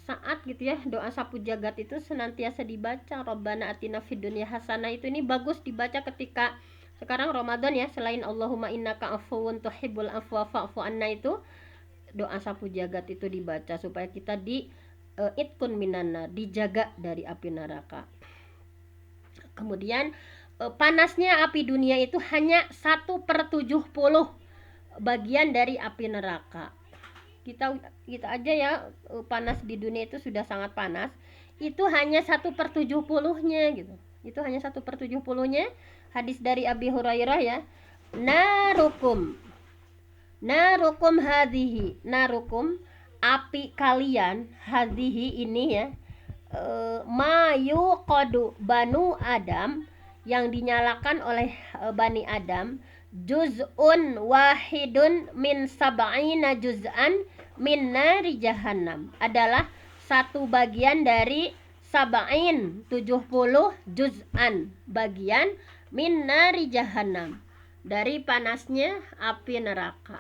A: saat gitu ya, doa sapu jagat itu senantiasa dibaca. Rabbana atina fid dunya hasanah. Itu ini bagus dibaca ketika sekarang Ramadan ya, selain Allahumma innaka afuwun tuhibbul afwa fa'fu anna, itu doa sapu jagat itu dibaca supaya kita itkun minan nar, dijaga dari api neraka. Kemudian panasnya api dunia itu hanya 1/70 bagian dari api neraka. Kita aja ya, panas di dunia itu sudah sangat panas, itu hanya 1/70-nya gitu. Itu hanya 1/70-nya. Hadis dari Abi Hurairah ya, narukum hadhihi, narukum api kalian, hadhihi ini ya, mayu qadu banu Adam, yang dinyalakan oleh Bani Adam, juz'un wahidun min sab'ina juz'an min nari jahannam, adalah satu bagian dari sab'in 70 juz'an, bagian min nari jahannam, dari panasnya api neraka.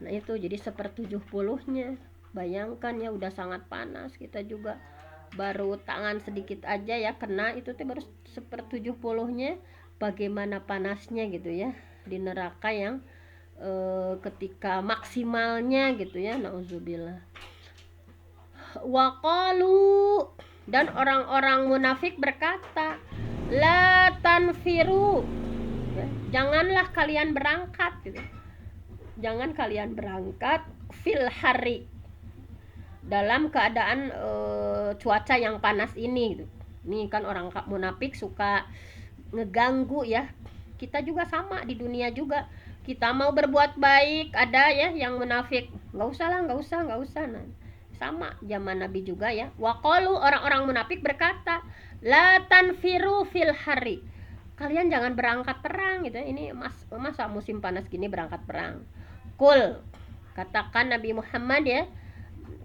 A: Nah itu jadi 1/70-nya. Bayangkan ya, udah sangat panas, kita juga baru tangan sedikit aja ya kena, itu tuh baru 1/70-nya. Bagaimana panasnya gitu ya di neraka yang ketika maksimalnya gitu ya, nauzubillah. Waqalu, dan orang-orang munafik berkata, la tanfiru, ya, janganlah kalian berangkat gitu. Jangan kalian berangkat fil hari, dalam keadaan cuaca yang panas ini gitu. Ini kan orang munafik suka ngeganggu ya. Kita juga sama di dunia juga. Kita mau berbuat baik, ada ya yang munafik, nggak usah. Nah, sama zaman Nabi juga ya. Waqalu, orang-orang munafik berkata, la tanfiru fil hari, kalian jangan berangkat perang gitu. Ini masa musim panas gini berangkat perang. Kul, katakan Nabi Muhammad ya,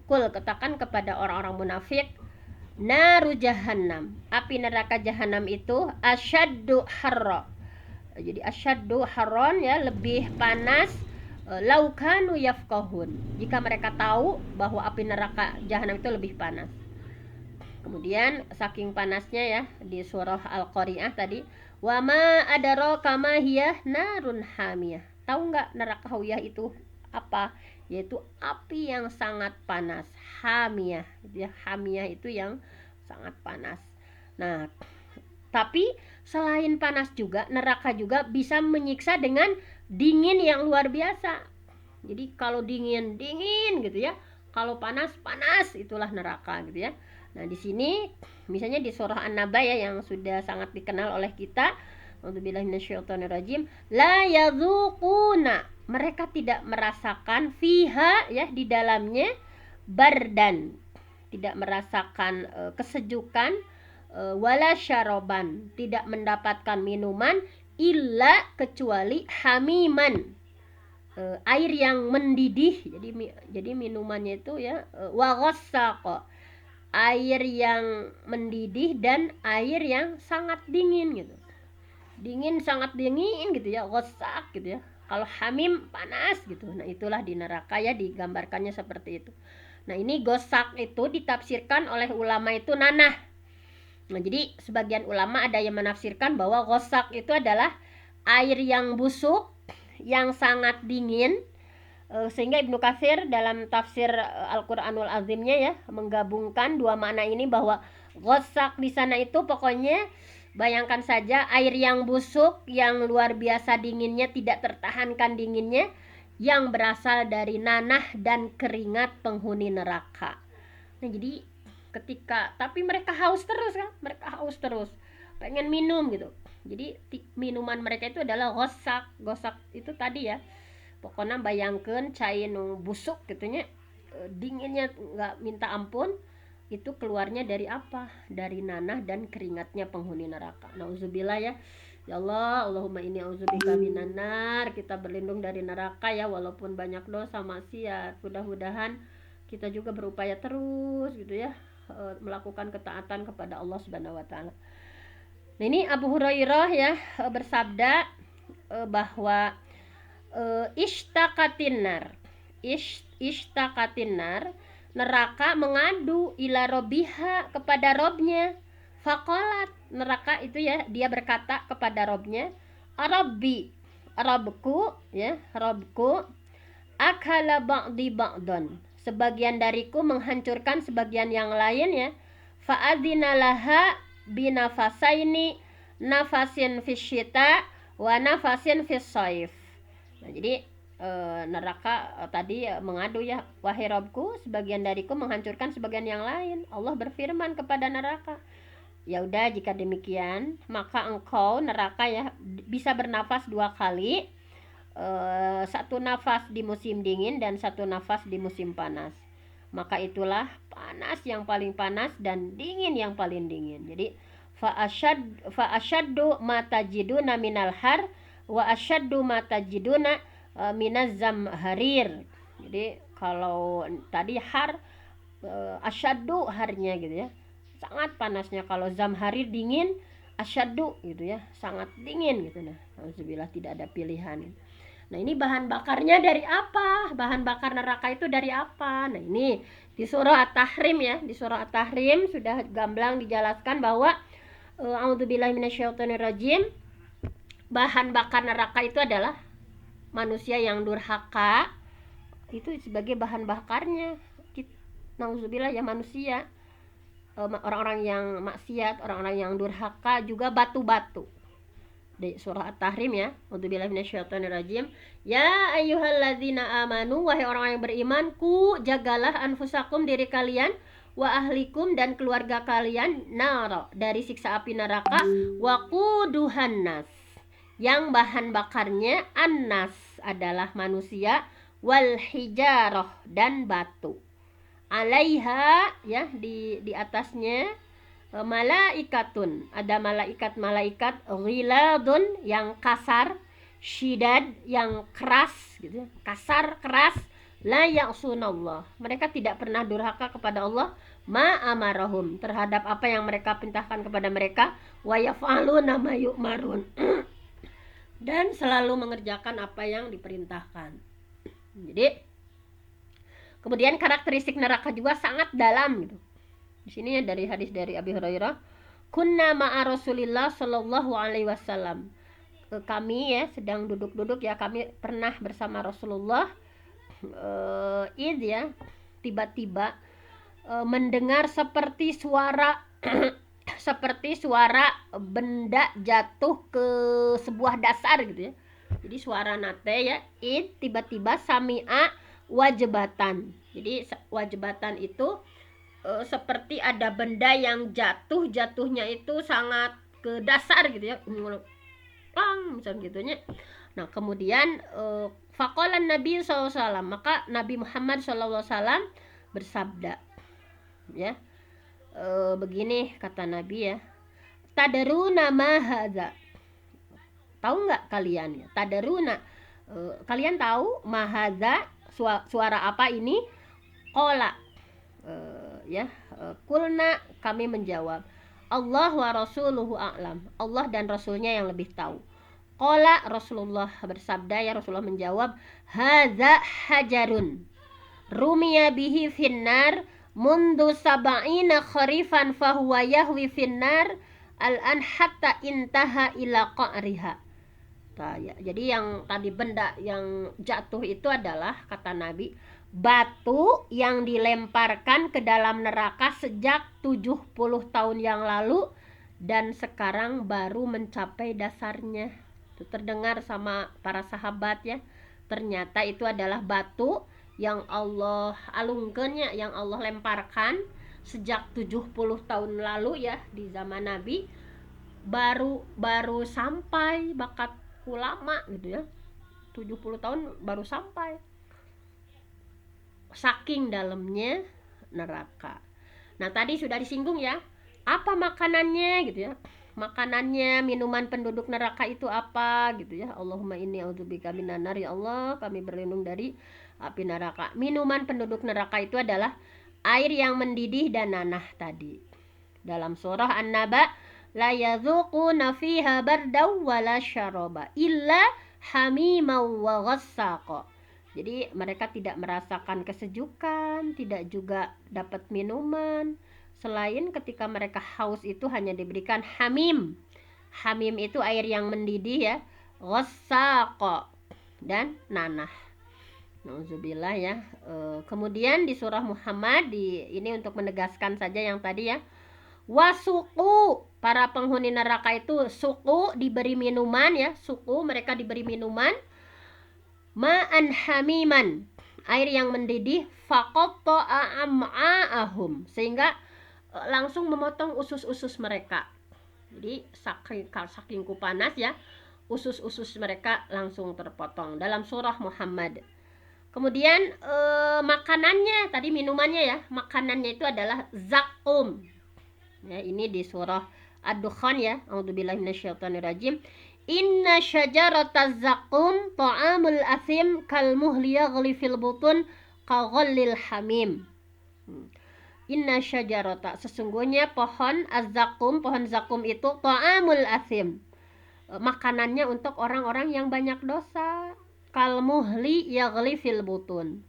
A: kul, katakan kepada orang-orang munafik, naru jahannam, api neraka jahanam itu asyaddu harra. Jadi asyaddu harron ya, lebih panas, laukanu yafqahun, jika mereka tahu bahwa api neraka jahanam itu lebih panas. Kemudian saking panasnya ya di surah Al-Qari'ah tadi, wa ma adraka ma hiya narun hamiyah. Tahu nggak neraka hawiyah itu apa? Yaitu api yang sangat panas, hamiyah. Ya, hamiyah itu yang sangat panas. Nah, tapi selain panas juga, neraka juga bisa menyiksa dengan dingin yang luar biasa. Jadi kalau dingin gitu ya, kalau panas itulah neraka gitu ya. Nah, di sini misalnya di surah An-Naba ya yang sudah sangat dikenal oleh kita, A'udzubillahi minasyaitonirrajim, la yadzuquna, mereka tidak merasakan fiha ya di dalamnya bardan, tidak merasakan kesejukan, wala syaroban, tidak mendapatkan minuman, illa kecuali hamiman, air yang mendidih. Jadi minumannya itu ya wa ghassaq, air yang mendidih dan air yang sangat dingin gitu. Sangat dingin gitu ya, ghassaq gitu ya. Kalau hamim panas gitu. Nah, itulah di neraka ya digambarkannya seperti itu. Nah, ini ghassaq itu ditafsirkan oleh ulama itu nanah. Nah, jadi sebagian ulama ada yang menafsirkan bahwa ghassaq itu adalah air yang busuk, yang sangat dingin, sehingga Ibnu Katsir dalam tafsir Al-Qur'anul Azimnya ya menggabungkan dua makna ini, bahwa ghassaq di sana itu pokoknya bayangkan saja air yang busuk, yang luar biasa dinginnya, tidak tertahankan dinginnya, yang berasal dari nanah dan keringat penghuni neraka. Nah, jadi tapi mereka haus terus kan, pengen minum gitu. Jadi minuman mereka itu adalah ghassaq itu tadi ya, pokoknya bayangkan cai nu busuk gitunya, dinginnya nggak minta ampun, itu keluarnya dari apa? Dari nanah dan keringatnya penghuni neraka. Nauzubillah ya. Ya Allah, Allahumma inni auzubika minan nar. Kita berlindung dari neraka ya, walaupun banyak dosa maksiat. Mudah-mudahan kita juga berupaya terus gitu ya, melakukan ketaatan kepada Allah Subhanahu wa taala. Nah, ini Abu Hurairah ya bersabda bahwa ishtaqatinnar, neraka mengadu ila robiha, kepada robnya. Faqalat, neraka itu ya dia berkata kepada robnya, robku akala ba'di ba'don, sebagian dariku menghancurkan sebagian yang lain ya. Fa'adzina laha binafasaini, nafasin fisyita wa nafasin fissaif. Nah, jadi neraka tadi mengadu ya, wahai Robku, sebagian dariku menghancurkan sebagian yang lain. Allah berfirman kepada neraka, ya udah jika demikian maka engkau neraka ya bisa bernafas dua kali, satu nafas di musim dingin dan satu nafas di musim panas. Maka itulah panas yang paling panas dan dingin yang paling dingin. Jadi fa asyaddu ma tajiduna minal har wa asyaddu ma tajiduna minaz zamharir. Jadi kalau tadi har, asyaddu harnya gitu ya, sangat panasnya. Kalau zamharir dingin, asyaddu gitu ya, sangat dingin gitu. Nah, alhamdulillah tidak ada pilihan. Nah, ini bahan bakarnya dari apa? Bahan bakar neraka itu dari apa? Nah, ini di surah At-Tahrim ya, di surah At-Tahrim sudah gamblang dijelaskan bahwa a'udzubillahi minasyaitonirrajim, bahan bakar neraka itu adalah manusia yang durhaka, itu sebagai bahan bakarnya. Nauzubillah ya, manusia, orang-orang yang maksiat, orang-orang yang durhaka, juga batu-batu. Di surah At-Tahrim ya, a'udzubillahi minasyaitonirrajim, ya ayyuhalladzina amanu, wahai orang yang beriman, jagalah anfusakum, diri kalian, wa ahlikum, dan keluarga kalian, nara, dari siksa api neraka, wa quduhan nas, yang bahan bakarnya annas adalah manusia, wal hijarah, dan batu, alaiha ya di atasnya malaikatun, ada malaikat ghiladun, yang kasar, syidad, yang keras gitu, kasar keras, la ya'sunallah, mereka tidak pernah durhaka kepada Allah, ma amarahum, terhadap apa yang mereka perintahkan kepada mereka, wa yaf'aluna ma yu'marun, dan selalu mengerjakan apa yang diperintahkan. Jadi kemudian karakteristik neraka juga sangat dalam gitu. Di sini ya dari hadis dari Abi Hurairah, kunna ma'a Rasulillah sallallahu alaihi wasallam. Kami ya sedang duduk-duduk ya, kami pernah bersama Rasulullah ya, tiba-tiba mendengar seperti suara seperti suara benda jatuh ke sebuah dasar gitu ya. Jadi suara nate ya, tiba-tiba sami'a wajibatan. Jadi wajibatan itu seperti ada benda yang jatuhnya itu sangat ke dasar gitu ya, misal gitunya. Nah kemudian faqalan Nabi SAW, maka Nabi Muhammad SAW bersabda ya, begini kata Nabi ya, tadaruna ma hadza, tahu nggak kalian ya, tadaruna, kalian tahu ma hadza, suara apa ini? Qala, kulna, kami menjawab, Allah wa rasuluhu a'lam, Allah dan rasulnya yang lebih tahu. Qala, Rasulullah bersabda ya, Rasulullah menjawab, hadza hajarun rumiya bihi finnar mundu sab'ina kharifan fahuwa yahwi finnar al-an hatta intaha ila qa'riha. Ya, jadi yang tadi benda yang jatuh itu adalah, kata Nabi, batu yang dilemparkan ke dalam neraka sejak 70 tahun yang lalu dan sekarang baru mencapai dasarnya. Itu terdengar sama para sahabat ya. Ternyata itu adalah batu yang Allah alungkannya, yang Allah lemparkan sejak 70 tahun lalu ya, di zaman Nabi, baru sampai bakat ulama gitu ya. 70 tahun baru sampai. Saking dalamnya neraka. Nah tadi sudah disinggung ya, apa makanannya gitu ya. Makanannya, minuman penduduk neraka itu apa gitu ya. Allahumma inni a'udzubika minan nar, ya Allah kami berlindung dari api neraka. Minuman penduduk neraka itu adalah air yang mendidih dan nanah tadi. Dalam surah An-Naba, la yadzuquna fiha bardaw wala syaraba illa hamiman wa ghassaqa. Jadi mereka tidak merasakan kesejukan, tidak juga dapat minuman, selain ketika mereka haus itu hanya diberikan hamim. Hamim itu air yang mendidih ya, ghassaqa, dan nanah. Nauzubillah ya. Kemudian di surah Muhammad, ini untuk menegaskan saja yang tadi ya, wasuku, para penghuni neraka itu suku, diberi minuman ya, suku, mereka diberi minuman, ma'an hamiman, air yang mendidih, faqatta'a am'a'ahum, sehingga langsung memotong usus-usus mereka. Jadi saking panas ya, usus-usus mereka langsung terpotong. Dalam surah Muhammad. Kemudian makanannya, tadi minumannya ya, makanannya itu adalah zakum. Ya, ini di surah Ad-Dukhan ya, a'udzubillahi minasyaitonirrajim. Inna syajarataz zakum ta'amul athim kal muhli yaghli fil butun ka ghallil hamim. Inna syajarata, sesungguhnya pohon az-zakum, pohon zakum itu ta'amul athim, makanannya untuk orang-orang yang banyak dosa, kal muhli yaghli fil butun.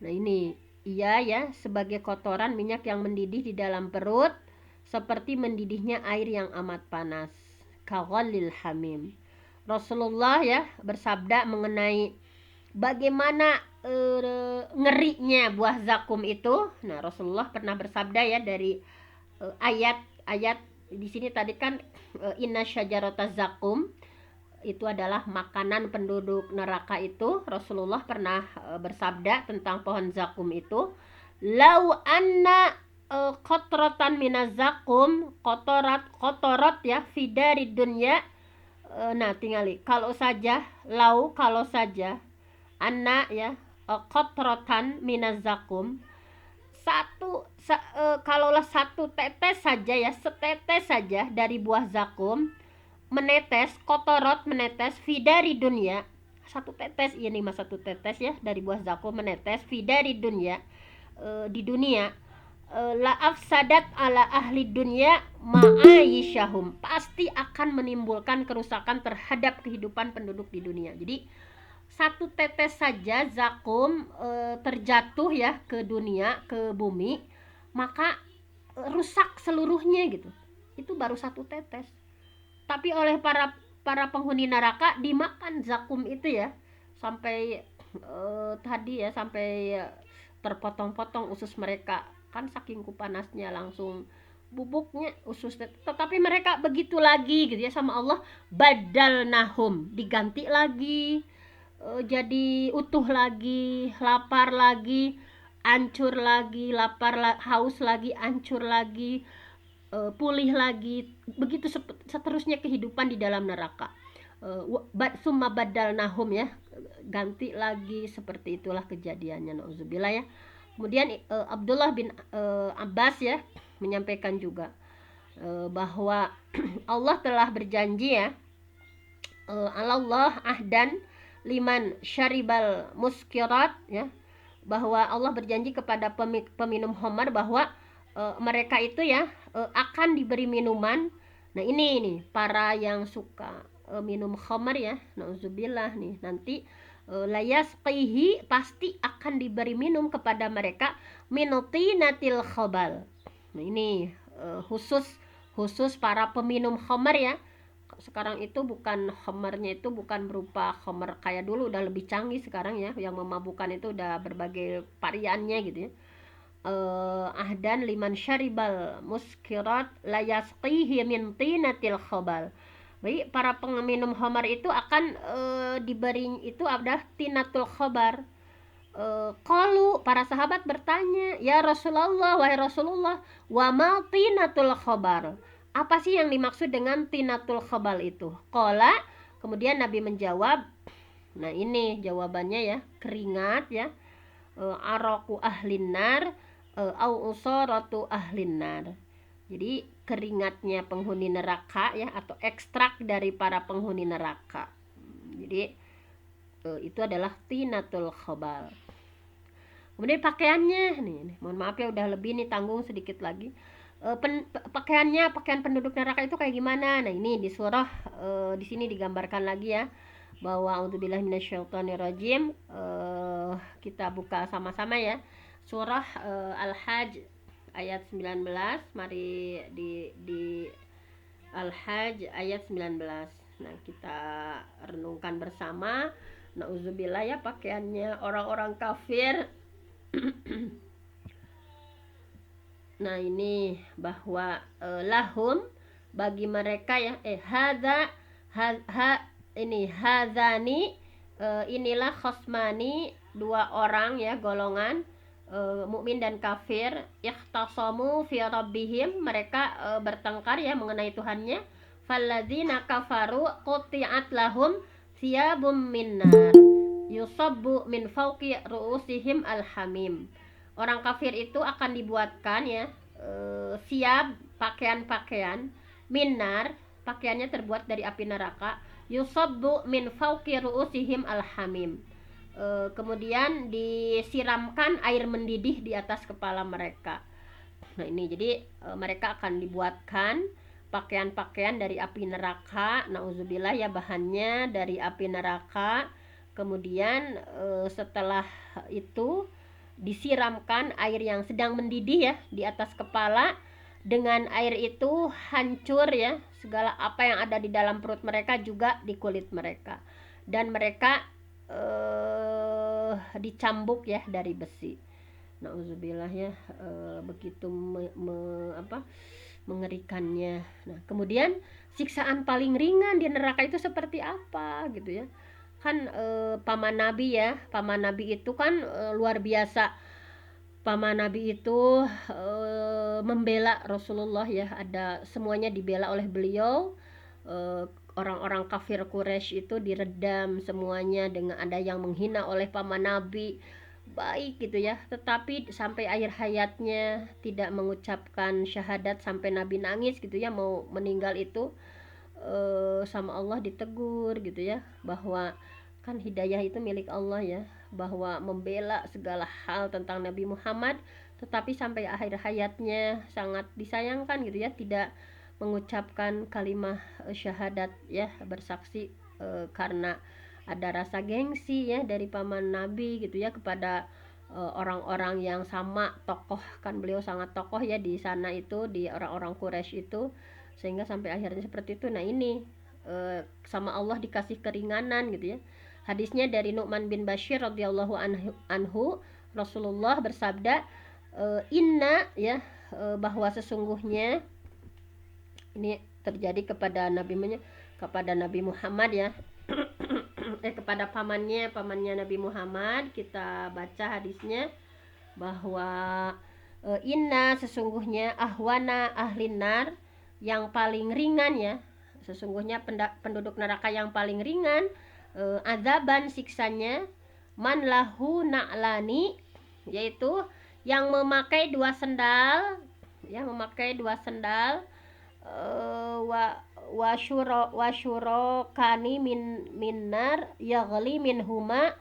A: Nah ini iya ya, sebagai kotoran minyak yang mendidih di dalam perut, seperti mendidihnya air yang amat panas, kaghalil hamim. Rasulullah ya bersabda mengenai bagaimana ngerinya buah zakum itu. Nah Rasulullah pernah bersabda ya, dari ayat di sini tadi kan, inna syajarataz zakum itu adalah makanan penduduk neraka itu. Rasulullah pernah bersabda tentang pohon zakum itu, lau anna qatratan minaz zakum, kotorat ya, fidari dunya. Nah tinggali, kalau saja anna ya, qatratan minaz zakum, kalaulah satu tetes saja ya, setetes saja dari buah zakum menetes, kotorot menetes, fidari dunia, satu tetes, ini mas, satu tetes ya dari buah zakum menetes, fidari dunia, di dunia, la afsadat ala ahli dunia ma'ayisyahum, pasti akan menimbulkan kerusakan terhadap kehidupan penduduk di dunia. Jadi satu tetes saja zakum terjatuh ya ke dunia, ke bumi, maka rusak seluruhnya gitu. Itu baru satu tetes. Tapi oleh para penghuni neraka dimakan zakum itu ya, sampai tadi ya, sampai terpotong-potong usus mereka, kan saking panasnya langsung bubuknya usus. Tetapi mereka begitu lagi gitu ya sama Allah, badal nahum, diganti lagi, jadi utuh lagi, lapar lagi, ancur lagi, haus lagi, ancur lagi, pulih lagi, begitu seterusnya kehidupan di dalam neraka. Summa badal nahum ya, ganti lagi, seperti itulah kejadiannya, nauzubillah ya. Kemudian Abdullah bin Abbas ya menyampaikan juga bahwa Allah telah berjanji ya, Allah ahdan liman syaribal muskirat ya, bahwa Allah berjanji kepada peminum khamar bahwa mereka itu ya akan diberi minuman. Nah ini nih para yang suka minum khamar ya, nauzubillah nih, nanti layasqihi, pasti akan diberi minum kepada mereka minutinatil khabal. Nah ini khusus para peminum khamar ya. Sekarang itu bukan khamarnya itu bukan berupa khamar kayak dulu, udah lebih canggih sekarang ya, yang memabukkan itu udah berbagai variannya gitu ya. Ahdan liman syaribal muskirat layasqihi min tinatil khabal. Baik, para peminum khamar itu akan diberi itu ada tinatul khabar. Qalu, para sahabat bertanya, ya Rasulullah, wahai Rasulullah, wa ma tinatul khabar, apa sih yang dimaksud dengan tinatul khabal itu? Qala, kemudian Nabi menjawab, nah ini jawabannya ya, keringat ya, araku ahlin nar, au usaratu ahlin nar. Jadi keringatnya penghuni neraka ya, atau ekstrak dari para penghuni neraka. Jadi itu adalah tinatul khabal. Kemudian pakaiannya nih, mohon maaf ya udah lebih nih, tanggung sedikit lagi. Pakaiannya, pakaian penduduk neraka itu kayak gimana? Nah ini di surah di sini digambarkan lagi ya, bahwa a'udzubillahi minasyaitonirrajim. Kita buka sama-sama ya, surah Al-Hajj ayat 19. Mari di Al-Hajj ayat 19. Nah kita renungkan bersama. Nauzubillah ya, pakaiannya orang-orang kafir. Nah ini bahwa lahum, bagi mereka ya, hadzani, inilah khosmani, dua orang ya, golongan mukmin dan kafir, ikhtasamu fi rabbihim, mereka bertengkar ya mengenai Tuhannya. Falladzina kafaru quti'at lahum thiyabum minnar yusabbu min fawqi ru'usihim alhamim. Orang kafir itu akan dibuatkan ya siap, pakaian-pakaian minar, pakaiannya terbuat dari api neraka, yusabbu min fawqi ru'usihim alhamim, kemudian disiramkan air mendidih di atas kepala mereka. Nah ini jadi mereka akan dibuatkan pakaian-pakaian dari api neraka, nauzubillah ya, bahannya dari api neraka. Kemudian setelah itu disiramkan air yang sedang mendidih ya di atas kepala. Dengan air itu hancur ya segala apa yang ada di dalam perut mereka, juga di kulit mereka, dan mereka dicambuk ya dari besi. Nauzubillah ya, begitu mengerikannya. Nah kemudian siksaan paling ringan di neraka itu seperti apa gitu ya. Kan paman Nabi ya, paman Nabi itu kan luar biasa. Paman Nabi itu membela Rasulullah ya, ada semuanya dibela oleh beliau. Orang-orang kafir Quraisy itu diredam semuanya, dengan ada yang menghina oleh paman Nabi, baik gitu ya, tetapi sampai akhir hayatnya tidak mengucapkan syahadat, sampai Nabi nangis gitu ya mau meninggal itu. Sama Allah ditegur gitu ya, bahwa kan hidayah itu milik Allah ya, bahwa membela segala hal tentang Nabi Muhammad, tetapi sampai akhir hayatnya sangat disayangkan gitu ya, tidak mengucapkan kalimat syahadat ya, bersaksi karena ada rasa gengsi ya dari paman Nabi gitu ya kepada orang-orang yang sama tokoh, kan beliau sangat tokoh ya di sana itu, di orang-orang Quraisy itu, sehingga sampai akhirnya seperti itu. Nah ini sama Allah dikasih keringanan gitu ya. Hadisnya dari Nu'man bin Bashir radhiyallahu anhu, Rasulullah bersabda, inna ya, bahwa sesungguhnya ini terjadi kepada Nabi Muhammad ya, kepada pamannya Nabi Muhammad. Kita baca hadisnya bahwa inna sesungguhnya ahwana ahlinar, yang paling ringan ya, sesungguhnya penduduk neraka yang paling ringan azaban siksanya, man lahu na'lani, yaitu yang memakai dua sendal ya, memakai dua sendal, wa syurokani minar yaghli minhuma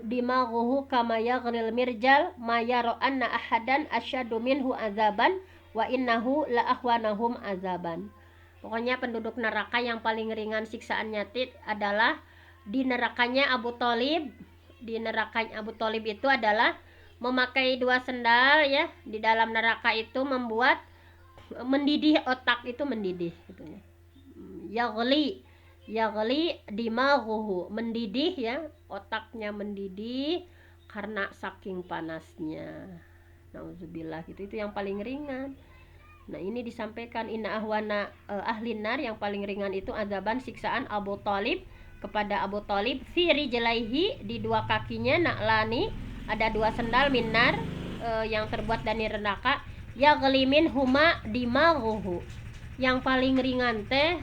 A: dimaghuhu kama yaghlil mirjal ma yara anna ahadan asyadu minhu azaban wa innahu la ahwanahum azaban. Pokoknya penduduk neraka yang paling ringan siksaannya adalah di nerakanya Abu Thalib. Di nerakanya Abu Thalib itu adalah memakai dua sendal ya, di dalam neraka itu membuat mendidih otak itu, mendidih gitu ya. Yaghli dimaghuhu, mendidih ya, otaknya mendidih karena saking panasnya. Nauzubillah gitu, itu yang paling ringan. Nah ini disampaikan inna ahwana ahlinar, yang paling ringan itu azaban siksaan Abu Thalib, kepada Abu Thalib fi rijlaihi, di dua kakinya, na'lani, ada dua sendal, minar yang terbuat dari neraka, yaghlimin huma dimaghuhu, yang paling ringan teh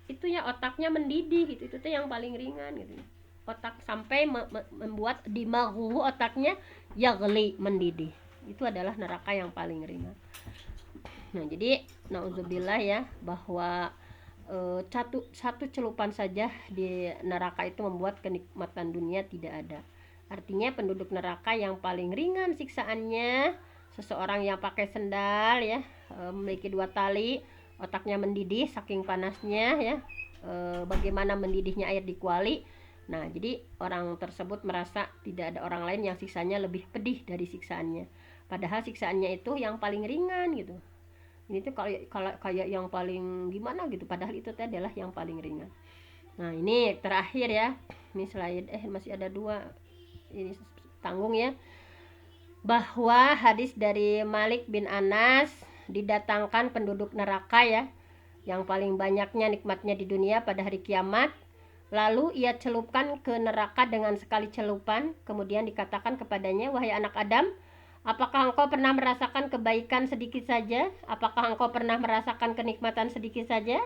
A: itu ya otaknya mendidih gitu, itu teh yang paling ringan gitu, otak sampai membuat dimaghuhu, otaknya yaghli, mendidih, itu adalah neraka yang paling ringan. Nah jadi nauzubillah ya, bahwa satu celupan saja di neraka itu membuat kenikmatan dunia tidak ada. Artinya penduduk neraka yang paling ringan siksaannya seseorang yang pakai sendal ya, memiliki dua tali, otaknya mendidih saking panasnya ya, bagaimana mendidihnya air di kuali. Nah jadi orang tersebut merasa tidak ada orang lain yang siksanya lebih pedih dari siksaannya, padahal siksaannya itu yang paling ringan gitu. Ini tuh kayak yang paling gimana gitu, padahal itu adalah yang paling ringan. Nah ini terakhir ya, ini slide masih ada dua, ini tanggung ya, bahwa hadis dari Malik bin Anas, didatangkan penduduk neraka ya, yang paling banyaknya nikmatnya di dunia pada hari kiamat, lalu ia celupkan ke neraka dengan sekali celupan, kemudian dikatakan kepadanya, wahai anak Adam, apakah engkau pernah merasakan kebaikan sedikit saja? Apakah engkau pernah merasakan kenikmatan sedikit saja?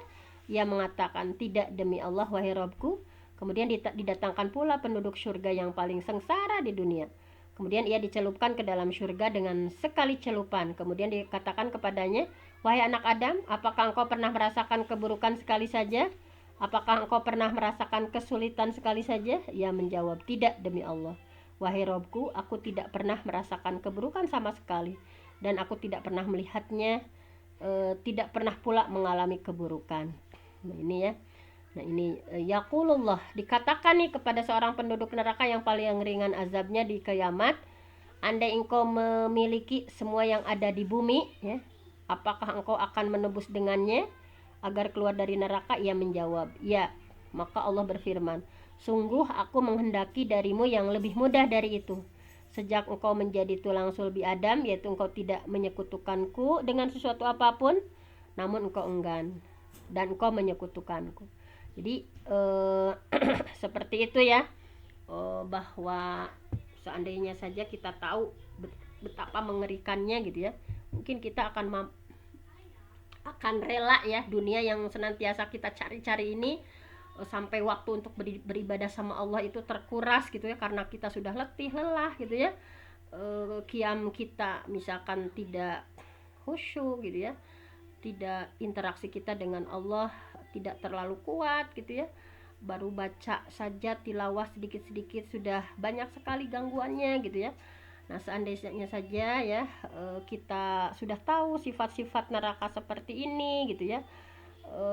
A: Ia mengatakan, tidak demi Allah wahai Rabbku. Kemudian didatangkan pula penduduk surga yang paling sengsara di dunia. Kemudian ia dicelupkan ke dalam surga dengan sekali celupan. Kemudian dikatakan kepadanya, wahai anak Adam, apakah engkau pernah merasakan keburukan sekali saja? Apakah engkau pernah merasakan kesulitan sekali saja? Ia menjawab, tidak demi Allah wahai Robku, aku tidak pernah merasakan keburukan sama sekali, dan aku tidak pernah melihatnya, tidak pernah pula mengalami keburukan. Nah ini ya, nah ini yaqulullah, dikatakan nih kepada seorang penduduk neraka yang paling ringan azabnya di kiamat, andai engkau memiliki semua yang ada di bumi ya, apakah engkau akan menebus dengannya agar keluar dari neraka? Ia menjawab, ya. Maka Allah berfirman, sungguh aku menghendaki darimu yang lebih mudah dari itu. Sejak engkau menjadi tulang sulbi Adam, yaitu engkau tidak menyekutukanku dengan sesuatu apapun, namun engkau enggan dan engkau menyekutukanku. Jadi seperti itu ya, bahwa seandainya saja kita tahu betapa mengerikannya gitu ya, mungkin kita akan rela ya, dunia yang senantiasa kita cari-cari ini, sampai waktu untuk beribadah sama Allah itu terkuras gitu ya, karena kita sudah letih lelah gitu ya, qiyam kita misalkan tidak khusyuk gitu ya, tidak interaksi kita dengan Allah tidak terlalu kuat gitu ya, baru baca saja tilawah sedikit-sedikit sudah banyak sekali gangguannya gitu ya. Nah seandainya saja ya kita sudah tahu sifat-sifat neraka seperti ini gitu ya,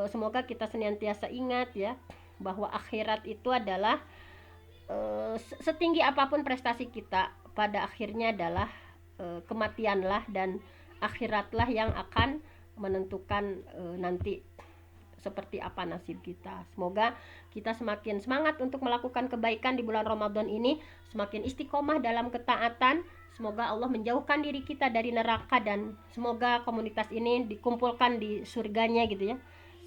A: semoga kita senantiasa ingat ya, bahwa akhirat itu adalah setinggi apapun prestasi kita, pada akhirnya adalah kematianlah dan akhiratlah yang akan menentukan nanti seperti apa nasib kita. Semoga kita semakin semangat untuk melakukan kebaikan di bulan Ramadan ini, semakin istiqomah dalam ketaatan. Semoga Allah menjauhkan diri kita dari neraka, dan semoga komunitas ini dikumpulkan di surganya gitu ya.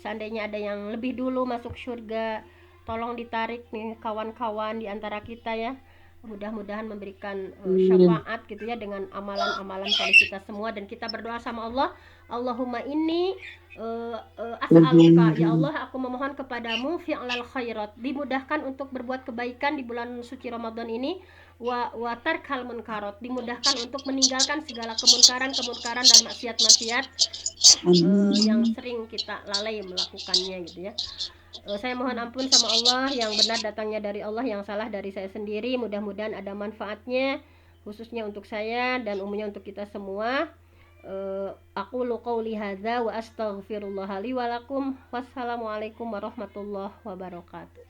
A: Seandainya ada yang lebih dulu masuk surga, tolong ditarik nih kawan-kawan di antara kita ya. Mudah-mudahan memberikan syafaat gitu ya dengan amalan-amalan soleh kita semua. Dan kita berdoa sama Allah, Allahumma inni as'aluka, ya Allah aku memohon kepadamu fi'lal khairat, dimudahkan untuk berbuat kebaikan di bulan suci Ramadan ini, wa tarkal munkarat, dimudahkan untuk meninggalkan segala kemungkaran dan maksiat-maksiat yang sering kita lalai melakukannya gitu ya. Saya mohon ampun sama Allah, yang benar datangnya dari Allah, yang salah dari saya sendiri. Mudah-mudahan ada manfaatnya khususnya untuk saya dan umumnya untuk kita semua. Aku qauli hadza wa astaghfirullah li wa lakum. Wassalamualaikum warahmatullahi wabarakatuh.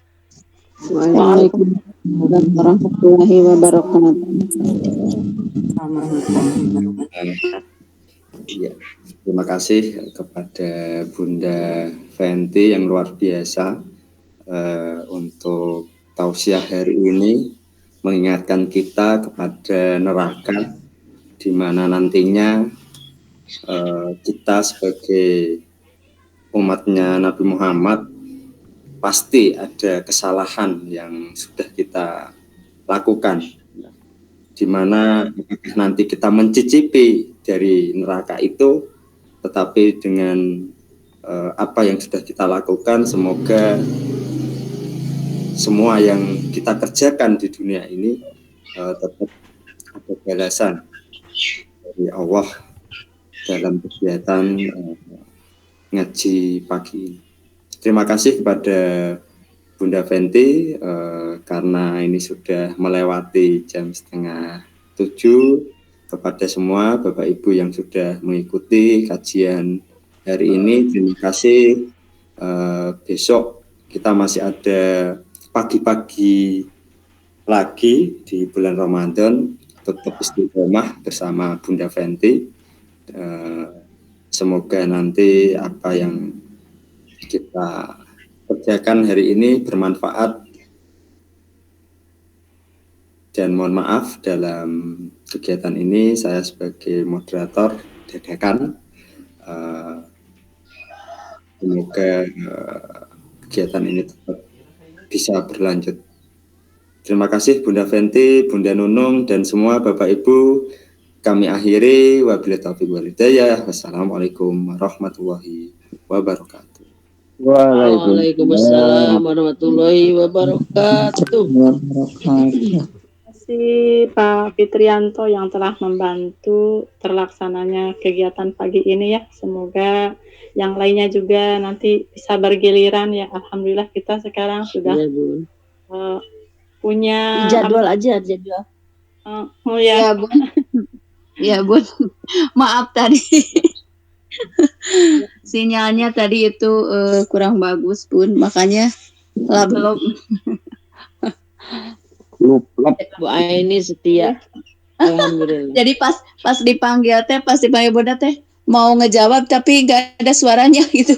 B: Waalaikumsalam warahmatullahi wabarakatuh.
D: Ya, terima kasih kepada Bunda Fenty yang luar biasa untuk tausiah hari ini, mengingatkan kita kepada neraka, di mana nantinya kita sebagai umatnya Nabi Muhammad pasti ada kesalahan yang sudah kita lakukan, di mana nanti kita mencicipi dari neraka itu, tetapi dengan apa yang sudah kita lakukan, semoga semua yang kita kerjakan di dunia ini tetap ada balasan dari Allah dalam kegiatan ngaji pagi ini. Terima kasih kepada Bunda Fenty karena ini sudah melewati jam 6:30. Kepada semua Bapak Ibu yang sudah mengikuti kajian hari ini, terima kasih. Besok kita masih ada pagi-pagi lagi di bulan Ramadan, tetap istiqomah bersama Bunda Fenty. Semoga nanti apa yang kita kerjakan hari ini bermanfaat, dan mohon maaf dalam kegiatan ini saya sebagai moderator dadakan. Semoga kegiatan ini tetap bisa berlanjut. Terima kasih Bunda Fenty, Bunda Nunung, dan semua Bapak Ibu. Kami akhiri, wabillahi taufiq wal hidayah. Wassalamualaikum warahmatullahi wabarakatuh.
B: Waalaikumsalam warahmatullahi wabarakatuh.
E: Terima kasih Pak Fitrianto yang telah membantu terlaksananya kegiatan pagi ini ya. Semoga yang lainnya juga nanti bisa bergiliran ya. Alhamdulillah kita sekarang sudah punya
B: jadwal aja jadwal.
E: Oh ya.
B: Ya Bun. Ya Bun. Maaf tadi. Sinyalnya tadi itu kurang bagus Bun, makanya belum. Bu Aini setia. Alhamdulillah. Jadi pas dipanggil Bunda teh mau ngejawab tapi nggak ada suaranya gitu.